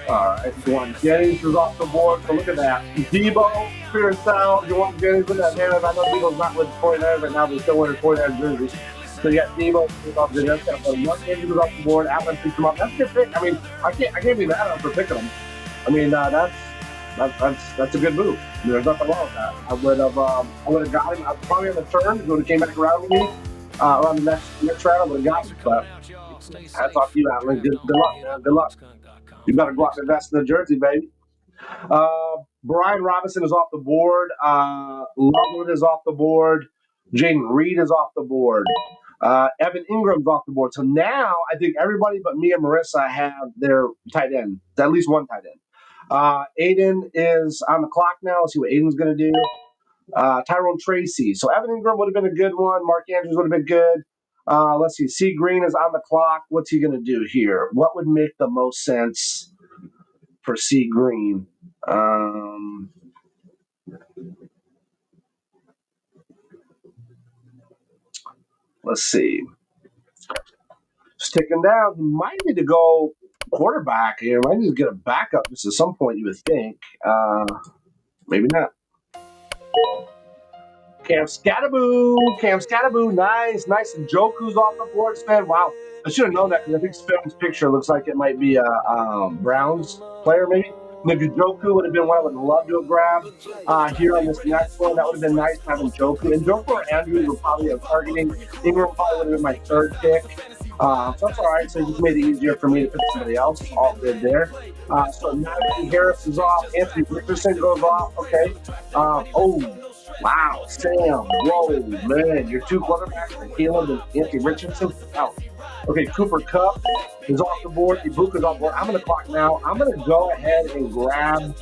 All right, Juwan Jennings is off the board. So look at that. Debo, Purcell, Juwan Jennings with that narrative. I know Debo's not with the 49ers right now, but he's still wearing 49ers jerseys. So you got Debo off the board. Mark Andrews is off the board. Atlin picks him up. That's a good pick. I mean, I can't be mad at him for picking him. I mean, that's a good move. I mean, there's nothing wrong with that. I would have got him. I probably on the turn. He would have came back around with me. On the next round, I would have got him. But hats off to you, Atlin. Good luck, man. Good luck. You better go out and invest in the jersey, baby. Brian Robinson is off the board. Loveland is off the board. Jaden Reed is off the board. Evan Ingram's off the board. So now I think everybody but me and Marissa have their tight end. At least one tight end. Aiden is on the clock now. Let's see what Aiden's going to do. Tyrone Tracy. So Evan Ingram would have been a good one. Mark Andrews would have been good. Let's see. C. Green is on the clock. What's he going to do here? What would make the most sense for C. Green? Let's see. Sticking down. He might need to go quarterback here. Might need to get a backup just at some point, you would think. Maybe not. Cam Scattaboo, nice. And Joku's off the board, Sven. Wow, I should have known that because I think Sven's picture looks like it might be a Browns player, maybe. Maybe Joku would have been one I would love to have grabbed here on this next one. That would have been nice having Joku. And Joku or Andrews were probably targeting. Ingram probably would have been my third pick. So that's all right. So it just made it easier for me to pick somebody else. All good there. So Najee Harris is off. Anthony Richardson goes off. Okay. Wow, Sam. Whoa, man. Your two quarterbacks are Caleb and Anthony Richardson. Out. Okay, Cooper Kupp is off the board. Ibuka's off the board. I'm going to clock now. I'm going to go ahead and grab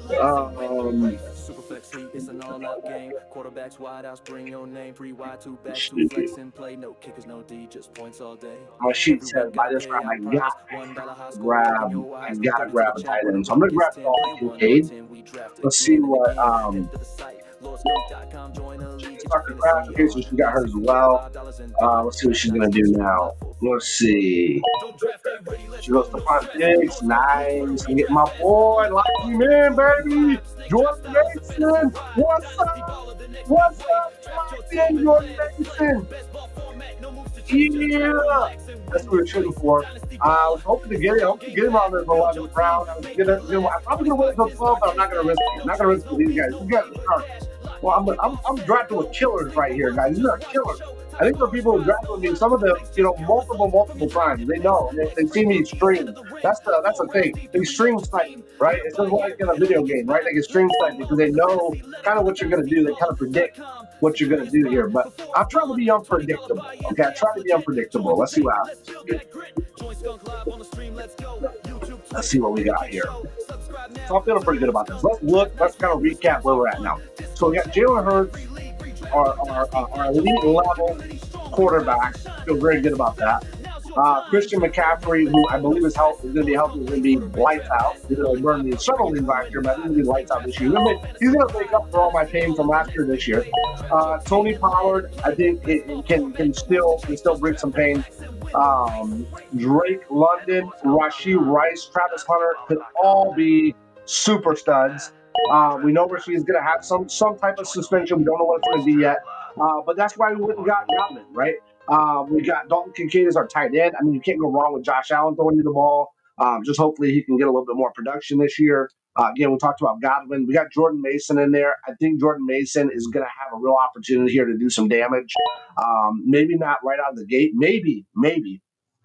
Superflex, it's an all-out game. Quarterbacks, wideouts, bring your name. 3 wide, 2 back, 2 flex and play. No kickers, no D, just points all day. my sheet says by this time I gotta grab a tight end. So I'm gonna grab Dalton Kincaid. Let's see what okay, so she got hers as well. Let's see what she's gonna do now. Let's see. She goes to Pont Diggs. Nice. I'm getting my boy. Lock him in, baby. Jordan Mason. What's up? Lock in, Jordan Mason. Yeah. That's what we were shooting for. I was hoping to get it. I hope to get him on this 11th round. I'm probably gonna wait until 12, but I'm not gonna risk it. I'm not gonna risk it with these guys. These guys are sharp. Well, I'm drafting with killers right here, guys. These are killers. I think for people who draft with me, some of them, multiple times, they know. They see me stream. That's the thing. They stream snipe, right? It's just like in a video game, right? They can stream snipe because they know kind of what you're going to do. They kind of predict what you're going to do here. But I'm trying to be unpredictable. Okay, I'm trying to be unpredictable. Let's see what happens. Let's see what we got here. So I'm feeling pretty good about this. Let's kind of recap where we're at now. So we got Jalen Hurts, our elite level quarterback. Feel very good about that. Christian McCaffrey, who I believe is going to be healthy, is going to be lights out. He burned me in several leagues last year, but I think he'll be lights out this year. He's going to make up for all my pain from last year this year. Tony Pollard, I think it can still bring some pain. Drake London, Rashee Rice, Travis Hunter could all be super studs. We know Rashee's going to have some type of suspension. We don't know what it's going to be yet. But that's why we went and got Godwin, right? We got Dalton Kincaid as our tight end. I mean, you can't go wrong with Josh Allen throwing you the ball. Just hopefully he can get a little bit more production this year. Again, we talked about Godwin. We got Jordan Mason in there. I think Jordan Mason is going to have a real opportunity here to do some damage. Maybe not right out of the gate. Maybe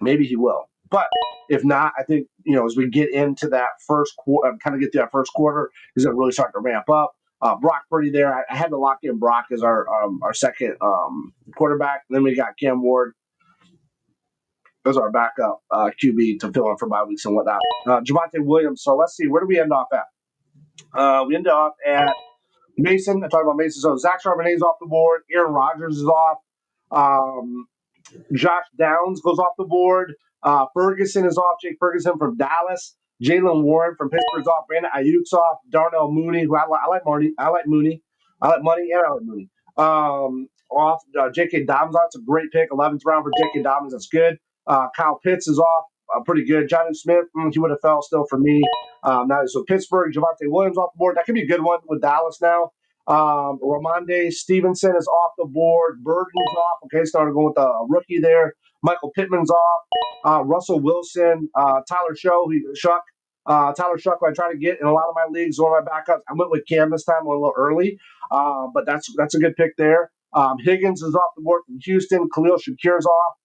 he will. But if not, I think, as we get into that first quarter, kind of get to that first quarter, he's going to really start to ramp up. Brock Purdy there. I had to lock in Brock as our second quarterback. And then we got Cam Ward as our backup QB to fill in for bye weeks and whatnot. Javonte Williams. So let's see. Where do we end off at? We end off at Mason. I talked about Mason. So Zach Charbonnet's off the board. Aaron Rodgers is off. Josh Downs goes off the board. Ferguson is off. Jake Ferguson from Dallas. Jalen Warren from Pittsburgh's off. Brandon Ayuk's off. Darnell Mooney, who I like Mooney. I like Mooney and I like Mooney. Off. J.K. Dobbins off. It's a great pick. 11th round for J.K. Dobbins. That's good. Kyle Pitts is off. Pretty good. Jonnu Smith, he would have fell still for me. Now, so Pittsburgh, Javonte Williams off the board. That could be a good one with Dallas now. Ramondre Stevenson is off the board. Burton's off. Okay, started going with a rookie there. Michael Pittman's off. Russell Wilson, Tyler Shuck, who I try to get in a lot of my leagues, one of my backups. I went with Cam this time, a little early, but that's a good pick there. Higgins is off the board from Houston. Khalil Shakir's off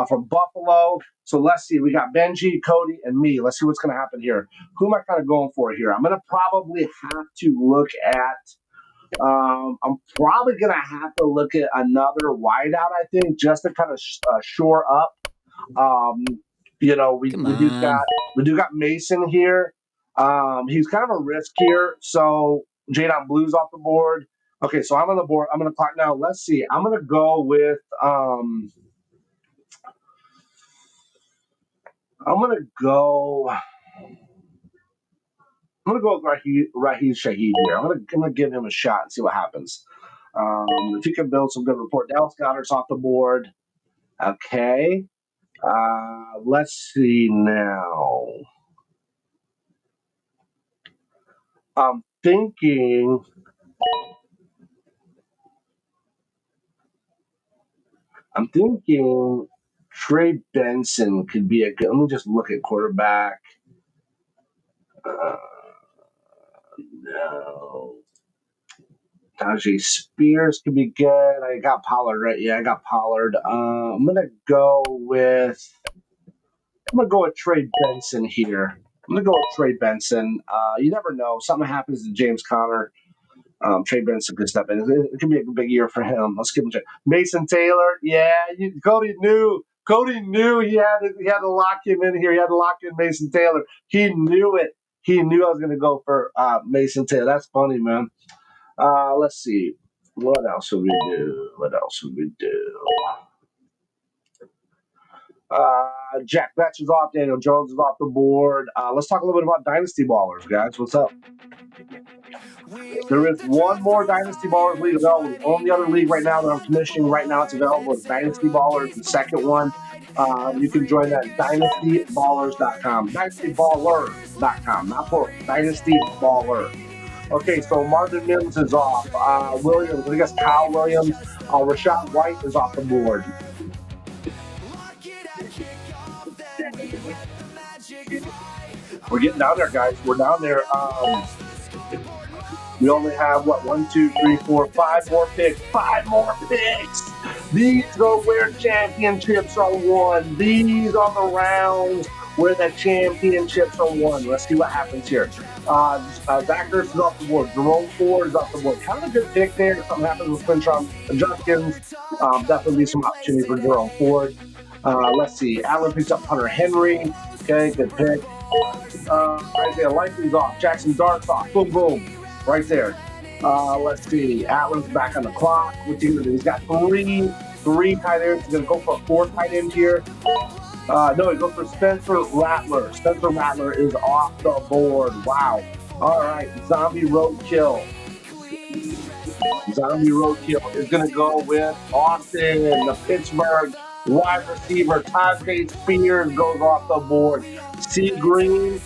from Buffalo. So let's see. We got Benji, Cody, and me. Let's see what's going to happen here. Who am I kind of going for here? I'm going to probably have to look at I'm probably going to have to look at another wideout, I think, just to kind of shore up. We do got Mason here. He's kind of a risk here. So J-Dot Blue's off the board. Okay, so I'm on the board. I'm going to clock now. Let's see. I'm going to go with Raheem Shaheed here. I'm gonna give him a shot and see what happens. If he can build some good rapport. Dallas Goedert's off the board. Okay. Let's see now. I'm thinking I'm thinking Trey Benson could be a good. Let me just look at quarterback. No. Najee Spears could be good. I got Pollard, right? Yeah, I got Pollard. I'm gonna go with Trey Benson here. I'm gonna go with Trey Benson. You never know. Something happens to James Conner. Trey Benson could step in. It could be a big year for him. Let's give him a check. Mason Taylor. Yeah, Cody knew. Cody knew he had to lock him in here. He had to lock in Mason Taylor. He knew it. He knew I was going to go for Mason Taylor. That's funny, man. Let's see. What else would we do? Jack Betts is off. Daniel Jones is off the board. Let's talk a little bit about Dynasty Ballers, guys. What's up? There is one more Dynasty Ballers league available. The only other league right now that I'm commissioning right now it's available is Dynasty Ballers. The second one, you can join that at dynastyballers.com. Dynastyballer.com, not for Dynasty Baller. Okay, so Marvin Mims is off. Williams, I guess Kyle Williams. Rashad White is off the board. We're getting down there, guys. We're down there. We only have, 1, 2, 3, 4, 5 more picks. 5 more picks. These are where championships are won. These are the rounds where the championships are won. Let's see what happens here. Zach Ertz is off the board. Jerome Ford is off the board. Kind of a good pick there. If something happens with Quinton Judkins, definitely be some opportunity for Jerome Ford. Let's see. Allen picks up Hunter Henry. Okay, good pick. Isaiah Likely's off. Jackson Dart's off. Boom, boom. Right there. Let's see. Allen's back on the clock. What's he going to do? He's got three tight ends. He's going to go for a 4th tight end here. No, he goes for Spencer Rattler. Spencer Rattler is off the board. Wow. All right. Zombie Roadkill. Zombie Roadkill is going to go with Austin, the Pittsburgh wide receiver. Tajay Spears goes off the board. C. Green.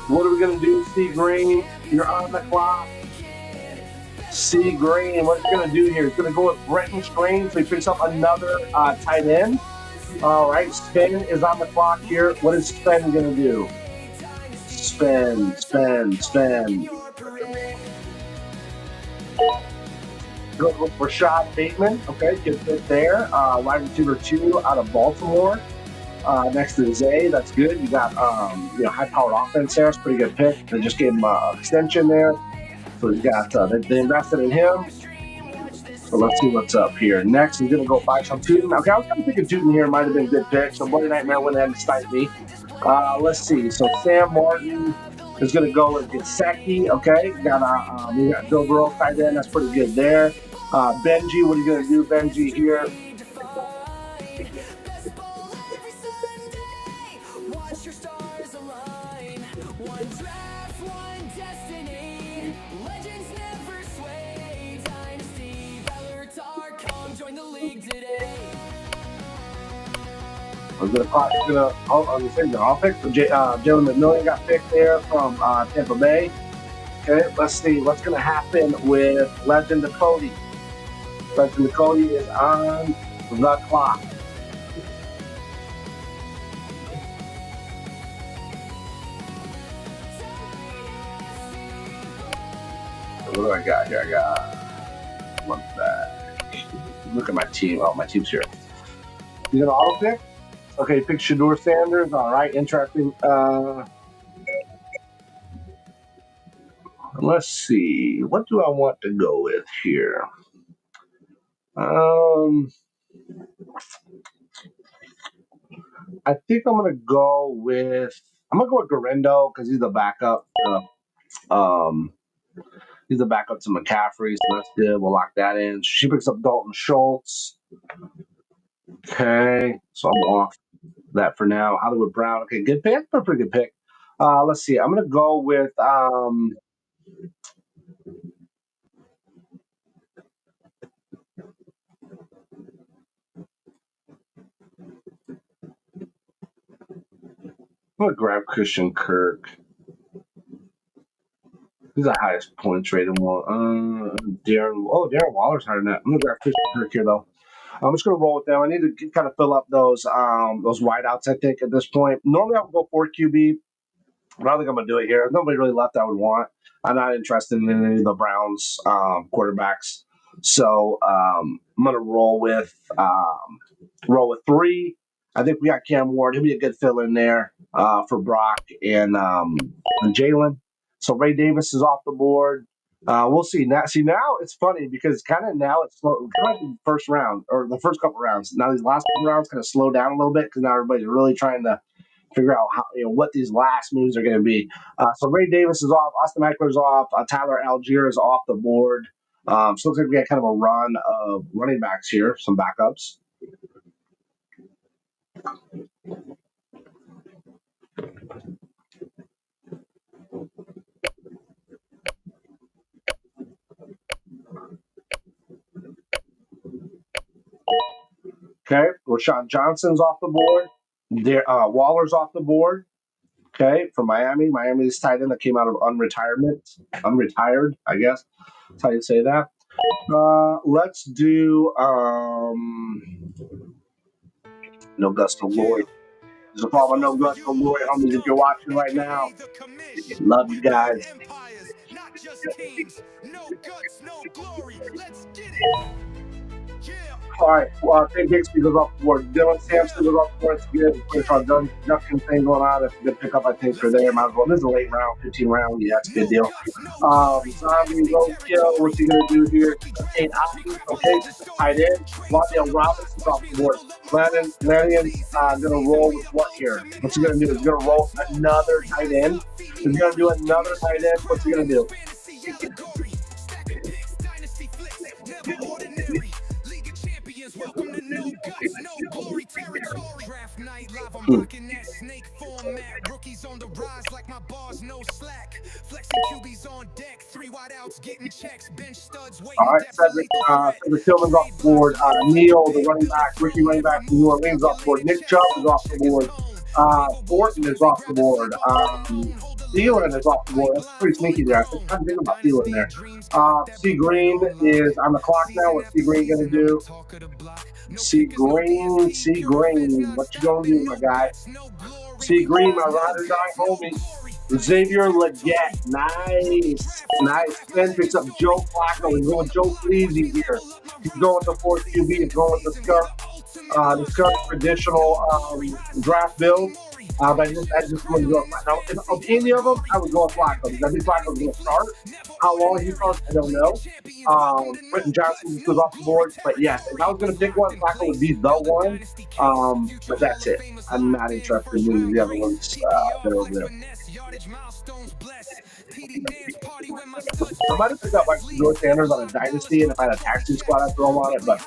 What are we going to do, C. Green? You're on the clock. C. Green, what's he going to do here? He's going to go with Brenton Strange, so he picks up another tight end. All right, Spen is on the clock here. What is Spen going to do? Spen. Go with Rashad Bateman. Okay, good fit there. Wide receiver 2 out of Baltimore. Next to Zay, that's good. You got high-powered offense there. It's a pretty good pick. They just gave him an extension there. So you got they invested in him. So let's see what's up here. Next, we're going to go find some Tootin. Okay, I was kind of thinking Tootin here might have been a good pick. So Bloody Nightmare went ahead and sniped me. Let's see. So Sam Martin is going to go with Gesicki. Okay, we got Bill Burrow tight end. That's pretty good there. Benji, what are you going to do, Benji, here? I'll pick. Jalen McMillan got picked there from Tampa Bay. Okay, let's see what's going to happen with Legend of Cody. Legend of Cody is on the clock. What do I got here? I got one back. Look at my team. Oh, my team's here. You gonna auto pick? Okay, pick Shador Sanders. All right, interesting. Let's see. What do I want to go with here? I think I'm gonna go with Garendo because he's the backup. He's the backup to McCaffrey, so that's good. We'll lock that in. She picks up Dalton Schultz. Okay, so I'm off that for now. Hollywood Brown. Okay, good pick. A pretty good pick. Let's see. I'm gonna go with I'm gonna grab Christian Kirk. He's the highest points rated one. Darren Waller's higher than that. I'm gonna grab Christian Kirk here though. I'm just going to roll with them. I need to kind of fill up those wideouts, I think, at this point. Normally I would go 4 QB. I don't think I'm going to do it here. There's nobody really left I would want. I'm not interested in any of the Browns quarterbacks. So I'm going to roll with 3. I think we got Cam Ward. He'll be a good fill in there for Brock and Jalen. So Ray Davis is off the board. We'll see now. Now it's funny because kind of now it's slow. Kind of like the first round or the first couple rounds. Now these last couple rounds kind of slow down a little bit because now everybody's really trying to figure out how what these last moves are going to be. So Ray Davis is off. Austin Eckler's off. Tyler Algier is off the board. So it looks like we got kind of a run of running backs here. Some backups. Okay, Rashawn Johnson's off the board. Waller's off the board. Okay, from Miami. Miami's tight end that came out of unretired, I guess. That's how you say that. Let's do no Gusto Lloyd. There's a problem with no Gusto Lloyd, homies. If you're watching right now, love you guys. Not just kings, no guts, no glory. Let's get it. All right, Ted Bixby goes off the board. Dylan Sampson goes off the board. It's good. There's our Junction thing going on. It's a good pickup, I think, for there. Might as well. This is a late round, 15 round. Yeah, it's a good deal. Zombie Roadkill. What's he going to do here? Eight options. Okay, tight end. Wandale Robinson's off the board. Lannion's going to roll with what here? What's he going to do? He's going to roll another tight end. He's going to do another tight end. What's he going to do? Welcome to no guts, no glory territory. Draft night live, I'm rocking that snake format. Rookies on the rise like my bars, no slack. Flexing QBs on deck, 3 wideouts getting checks, bench studs waiting. All right, Cedric Tillman's off the board. Neal, the running back, rookie running back from New Orleans, off the board. Nick Chubb is off the board. Thornton is off the board. Thielen is off the board. That's pretty sneaky there. I'm thinking about Thielen there. C. Green is on the clock now. What's C. Green going to do? C. Green. What you going to do, my guy? C. Green, my ride or die homie. Xavier Legette. Nice. Then picks up Joe Flacco. He's going Joe Fleazy here. He's going to 4th QB. He's going with the Skunk traditional draft build. But I just wouldn't go. Now, if of any of them, I would go with Flacco because I think Flacco's going to start. How long he starts, I don't know. Britton Johnson just goes off the board. But yes, if I was going to pick one, Flacco would be the one. But that's it. I'm not interested in the other ones that are over there. I might have picked up like George Sanders on a Dynasty, and if I had a taxi squad, I'd throw him on it, but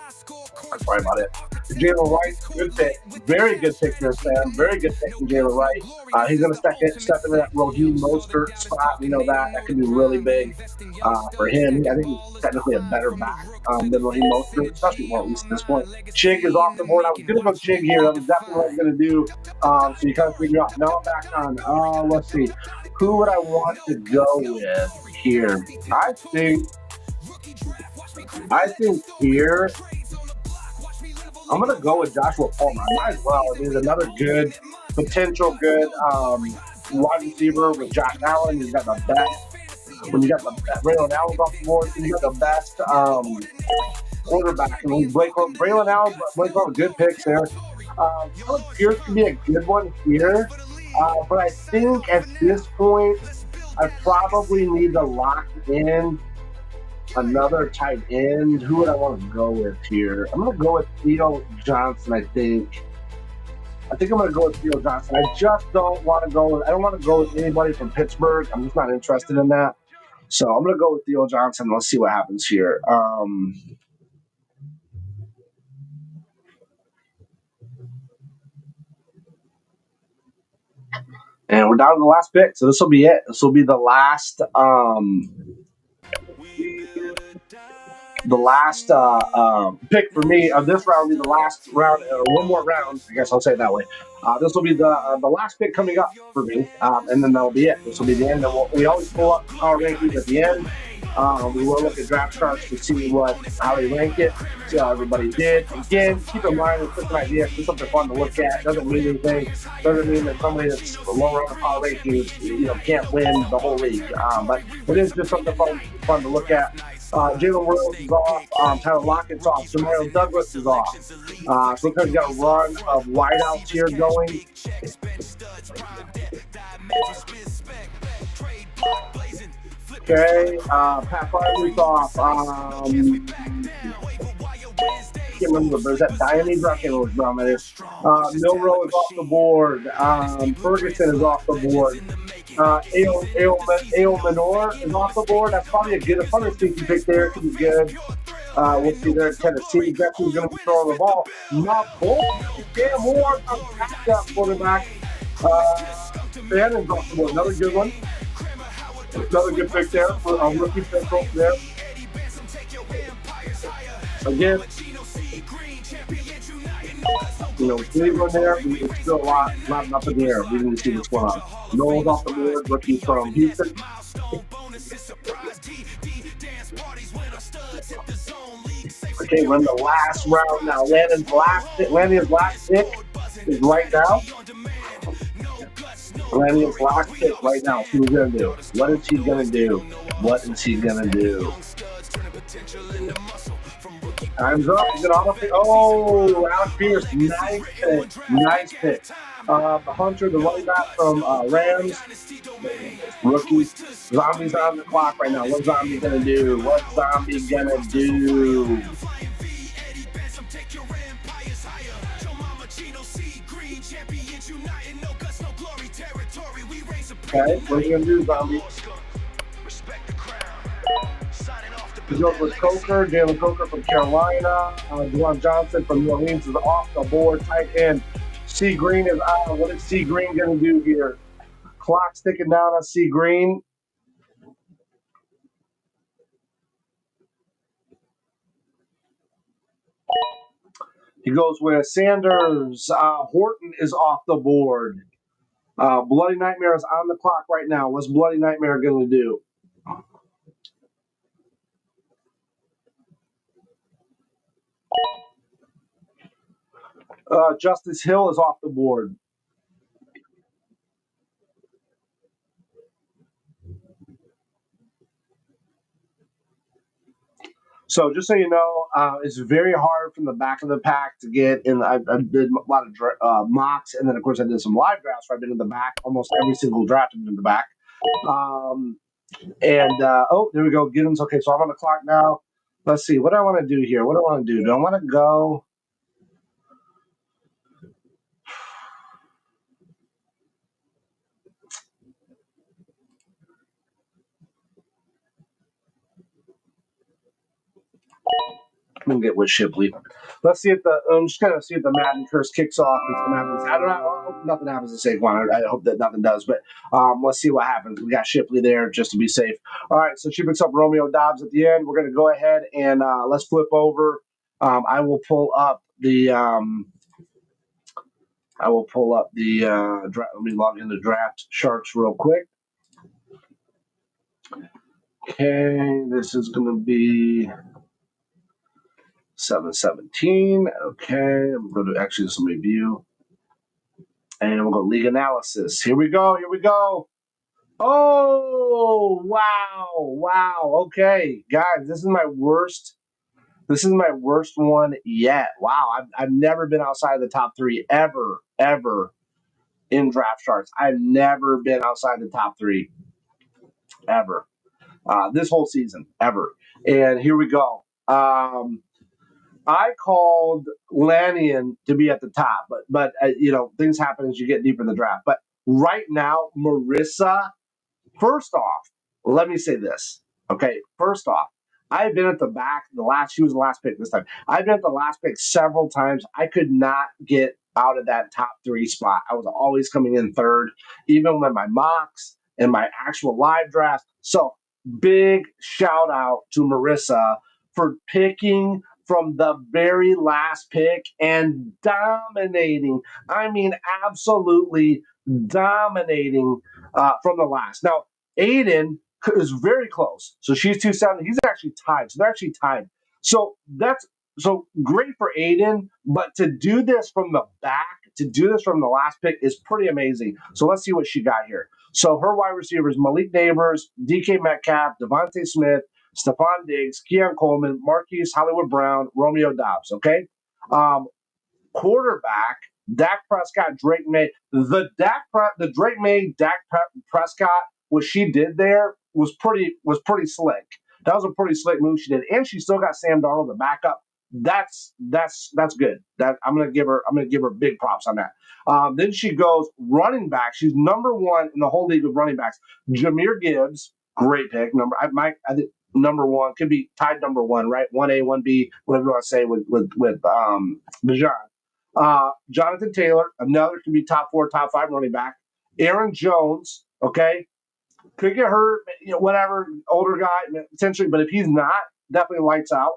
I'm sorry about it. Jalen Wright, good pick. Very good pick there, Sam. Very good pick from Jalen Wright. He's going to step into that Raheem Mostert spot. We know that. That could be really big for him. I think he's technically a better back than Raheem Mostert, especially more at least at this point. Chig is off the board. I was going to go Chig here. That was definitely what I was going to do. So you kind of figure out. Now I'm back on. Let's see. Who would I want to go with here? I think here I'm going to go with Joshua Palmer. I might as well. He's another good, potential good wide receiver with Josh Allen. He's got the best. When you got the Braylon Allen's off the board, you got the best quarterback. I mean, Braylon Allen, Blake Corum, good picks there. Caleb Pierce could be a good one here. But I think at this point, I probably need to lock in another tight end. Who would I want to go with here? I'm going to go with Theo Johnson, I think. I'm going to go with Theo Johnson. I just don't want to go with – I don't want to go with anybody from Pittsburgh. I'm just not interested in that. So I'm going to go with Theo Johnson. Let's see what happens here. And we're down to the last pick, so this will be it. This will be the last pick for me of this round. Will be the last round, one more round. I guess I'll say it that way. This will be the last pick coming up for me, and then that'll be it. This will be the end. And we always pull up our rankings at the end. We will look at draft charts to see how they rank it, see how everybody did. Again, keep in mind it's just an idea, it's just something fun to look at. Doesn't mean anything. Doesn't mean that somebody that's lower on the power rankings, can't win the whole league. But it is just something fun to look at. Jalen Williams is off. Tyler Lockett's off. Jamario Douglas is off. So we're going to get a run of wideouts here going. Okay, Pat Farley's off. Can't remember, but is that Dynasty? I can't remember what drum it is. Milrow is off the board. Ferguson is off the board. Ale Manor is off the board. That's probably a fun sneaky pick there. Could be good. We'll see there in Tennessee. Guess who's going to be throwing the ball? Not Bolt. Cam Ward, a backup quarterback. Fannon's off the board. Another good one. Another good pick there for a rookie pick over there. Again, Cleveland there, it's still a lot up in the air. We need to see what's going on. Noel's off the board, rookie from Houston. Okay, we're in the last round now. Landon's last pick is right now. Landon's last pick right now. See what he's going to do. What is he going to do? What is he going to do? Time's up. He's going to auto pick. Oh, Alex Pierce. Nice pick. Nice pick. Hunter, the running back from Rams. Rookie. Zombie's on the clock right now. What's Zombie going to do? What's Zombie going to do? Okay, what are you going to do, Zombie? He goes with Coker, Jalen Coker from Carolina. Juwan Johnson from New Orleans is off the board. Tight end. C. Green is out. What is C. Green going to do here? Clock sticking down on C. Green. He goes with Sanders. Horton is off the board. Bloody Nightmare is on the clock right now. What's Bloody Nightmare going to do? Justice Hill is off the board. So just so you know, it's very hard from the back of the pack to get in. I did a lot of mocks, and then of course I did some live drafts where I've been in the back. Almost every single draft I've been in the back. There we go. Giddens. Okay, so I'm on the clock now. Let's see. What do I want to do here? What do I want to do? Do I want to go? I'm gonna get with Shipley. Let's see if I'm just gonna see if the Madden curse kicks off. I don't know. I hope nothing happens to Saquon. I hope that nothing does. But let's see what happens. We got Shipley there just to be safe. All right. So she picks up Romeo Dobbs at the end. We're gonna go ahead and let's flip over. I will pull up the. Let me log into Draft Sharks real quick. Okay, this is gonna be 717. Okay, I'm going to actually do some review. And we'll go league analysis. Here we go. Oh, wow. Okay, guys, this is my worst one yet. Wow, I've never been outside the top 3 ever in draft charts. I've never been outside the top 3 ever. This whole season, ever. And here we go. I called Lannion to be at the top, but things happen as you get deeper in the draft. But right now, Marissa, first off, let me say this. Okay, first off, I've been at the back. She was the last pick this time. I've been at the last pick several times. I could not get out of that top 3 spot. I was always coming in third, even with my mocks and my actual live draft. So big shout out to Marissa for picking from the very last pick and dominating. I mean, absolutely dominating from the last. Now, Aiden is very close. So she's 270. He's actually tied. So they're actually tied. So that's so great for Aiden, but to do this from the back, to do this from the last pick is pretty amazing. So let's see what she got here. So her wide receivers: Malik Neighbors, DK Metcalf, Devontae Smith, Stephon Diggs, Keon Coleman, Marquise Hollywood Brown, Romeo Dobbs. Okay. Quarterback, Dak Prescott, Drake May. The Drake May, Prescott, what she did there was pretty slick. That was a pretty slick move she did, and she still got Sam Darnold the backup. That's good. That I'm gonna give her big props on that. Then she goes running back. She's number one in the whole league of running backs. Jahmyr Gibbs, great pick. I think number one could be tied number one, right? 1A, 1B, whatever you want to say with Bijan. Jonathan Taylor, another could be top 4, top 5 running back. Aaron Jones, okay, could get hurt, whatever, older guy potentially, but if he's not, definitely lights out.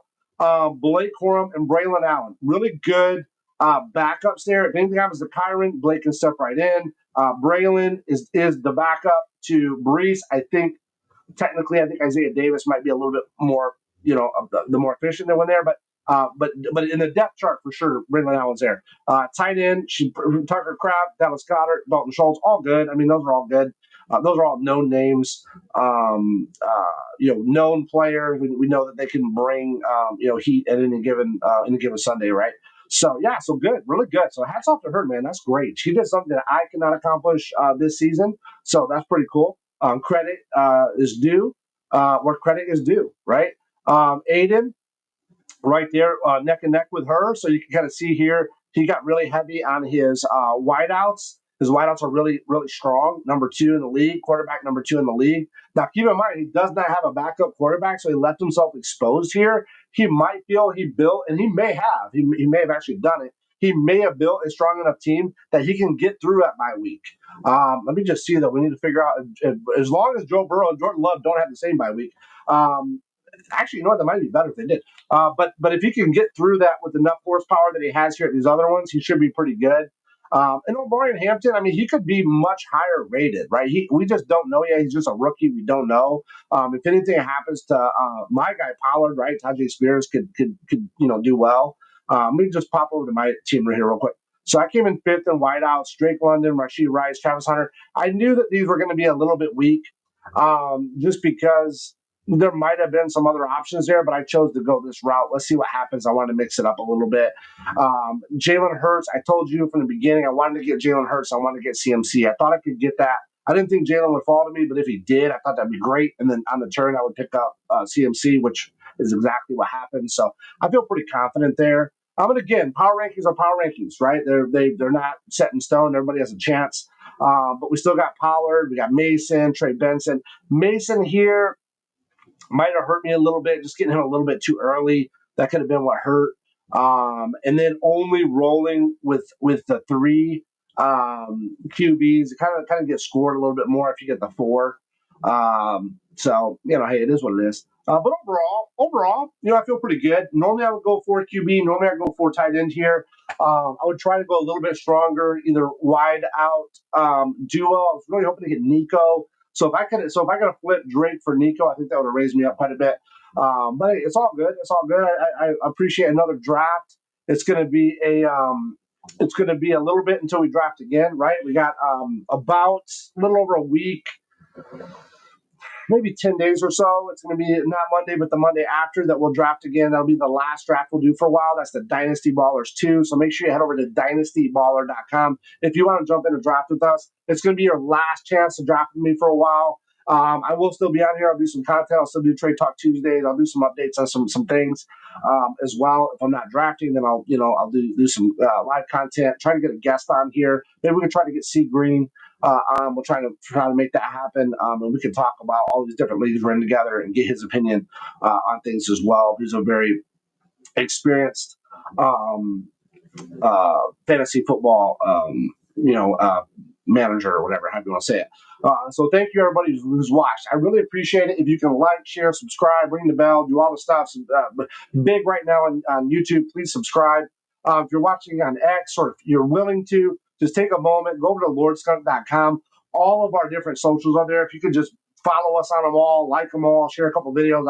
Blake Corum and Braylon Allen, really good backups there. If anything happens to Kyron, Blake can step right in. Braylon is the backup to Brees. I think Isaiah Davis might be a little bit more, the more efficient than one there, but in the depth chart for sure, Braylon Allen's there. Tight end, Tucker Kraft, Dallas Goedert, Dalton Schultz, all good. I mean, those are all good. Those are all known names, known players. We know that they can bring, heat at any given Sunday, right? So yeah, so good, really good. So hats off to her, man. That's great. She did something that I cannot accomplish this season. So that's pretty cool. Credit is due where credit is due, right? Aiden, right there, neck and neck with her. So you can kind of see here, he got really heavy on his wideouts. His wideouts are really, really strong. Number 2 in the league, quarterback number 2 in the league. Now, keep in mind, he does not have a backup quarterback, so he left himself exposed here. He might feel he built, and he may have. He may have actually done it. He may have built a strong enough team that he can get through at bye week. Let me just see, though. We need to figure out, as long as Joe Burrow and Jordan Love don't have the same bye week, actually, you know what? That might be better if they did. But if he can get through that with enough horsepower that he has here at these other ones, he should be pretty good. And O'Brien Hampton, I mean, he could be much higher rated, right? We just don't know yet. He's just a rookie. We don't know. If anything happens to my guy Pollard, right? Tajay Spears could do well. Let me just pop over to my team right here real quick. So I came in 5th in wideouts, Drake London, Rashee Rice, Travis Hunter. I knew that these were going to be a little bit weak, just because there might have been some other options there, but I chose to go this route. Let's see what happens. I want to mix it up a little bit. Jalen Hurts, I told you from the beginning, I wanted to get Jalen Hurts. I wanted to get CMC. I thought I could get that. I didn't think Jalen would fall to me, but if he did, I thought that'd be great. And then on the turn, I would pick up CMC, which is exactly what happened. So I feel pretty confident there. But again, power rankings are power rankings, right? They're not set in stone. Everybody has a chance. But we still got Pollard. We got Mason, Trey Benson. Mason here might have hurt me a little bit, just getting him a little bit too early. That could have been what hurt. And then only rolling with the 3 QBs, it kind of gets scored a little bit more if you get the 4. So, hey, it is what it is. But overall, I feel pretty good. Normally I would go 4 QB. Normally I go 4 tight end here. I would try to go a little bit stronger, either wide out duo. I was really hoping to get Nico. So if I could have flipped Drake for Nico, I think that would have raised me up quite a bit. But it's all good. It's all good. I appreciate another draft. It's going to be a little bit until we draft again, right? We got about a little over a week, maybe 10 days or so. It's going to be not Monday, but the Monday after that we'll draft again. That'll be the last draft we'll do for a while. That's the Dynasty Ballers 2. So make sure you head over to dynastyballer.com if you want to jump in and draft with us. It's going to be your last chance to draft with me for a while. I will still be on here. I'll do some content. I'll still do Trade Talk Tuesdays. I'll do some updates on some things as well. If I'm not drafting, then I'll do some live content. Try to get a guest on here. Maybe we can try to get C Green. We'll try to make that happen, and we can talk about all these different leagues we're in together and get his opinion on things as well. He's a very experienced fantasy football, manager or whatever, how you want to say it. So thank you everybody who's watched. I really appreciate it. If you can like, share, subscribe, ring the bell, do all the stuff. Big right now on YouTube. Please subscribe. If you're watching on X or if you're willing to, just take a moment, go over to lordskunk.com. All of our different socials are there. If you could just follow us on them all, like them all, share a couple videos,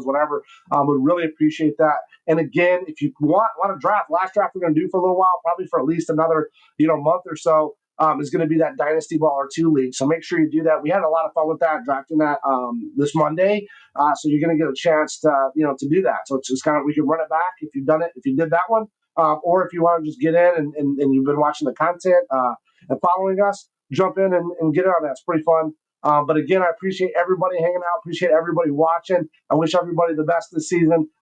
whatever. Would really appreciate that. And again, if you want to draft, last draft we're going to do for a little while, probably for at least another month or so, is going to be that Dynasty Baller 2 League. So make sure you do that. We had a lot of fun with that, drafting that this Monday. So you're going to get a chance to to do that. So it's just kind of, we can run it back if you've done it, if you did that one, or if you want to just get in and you've been watching the content and following us, jump in and get in on that. It's pretty fun. But again, I appreciate everybody hanging out. Appreciate everybody watching. I wish everybody the best this season.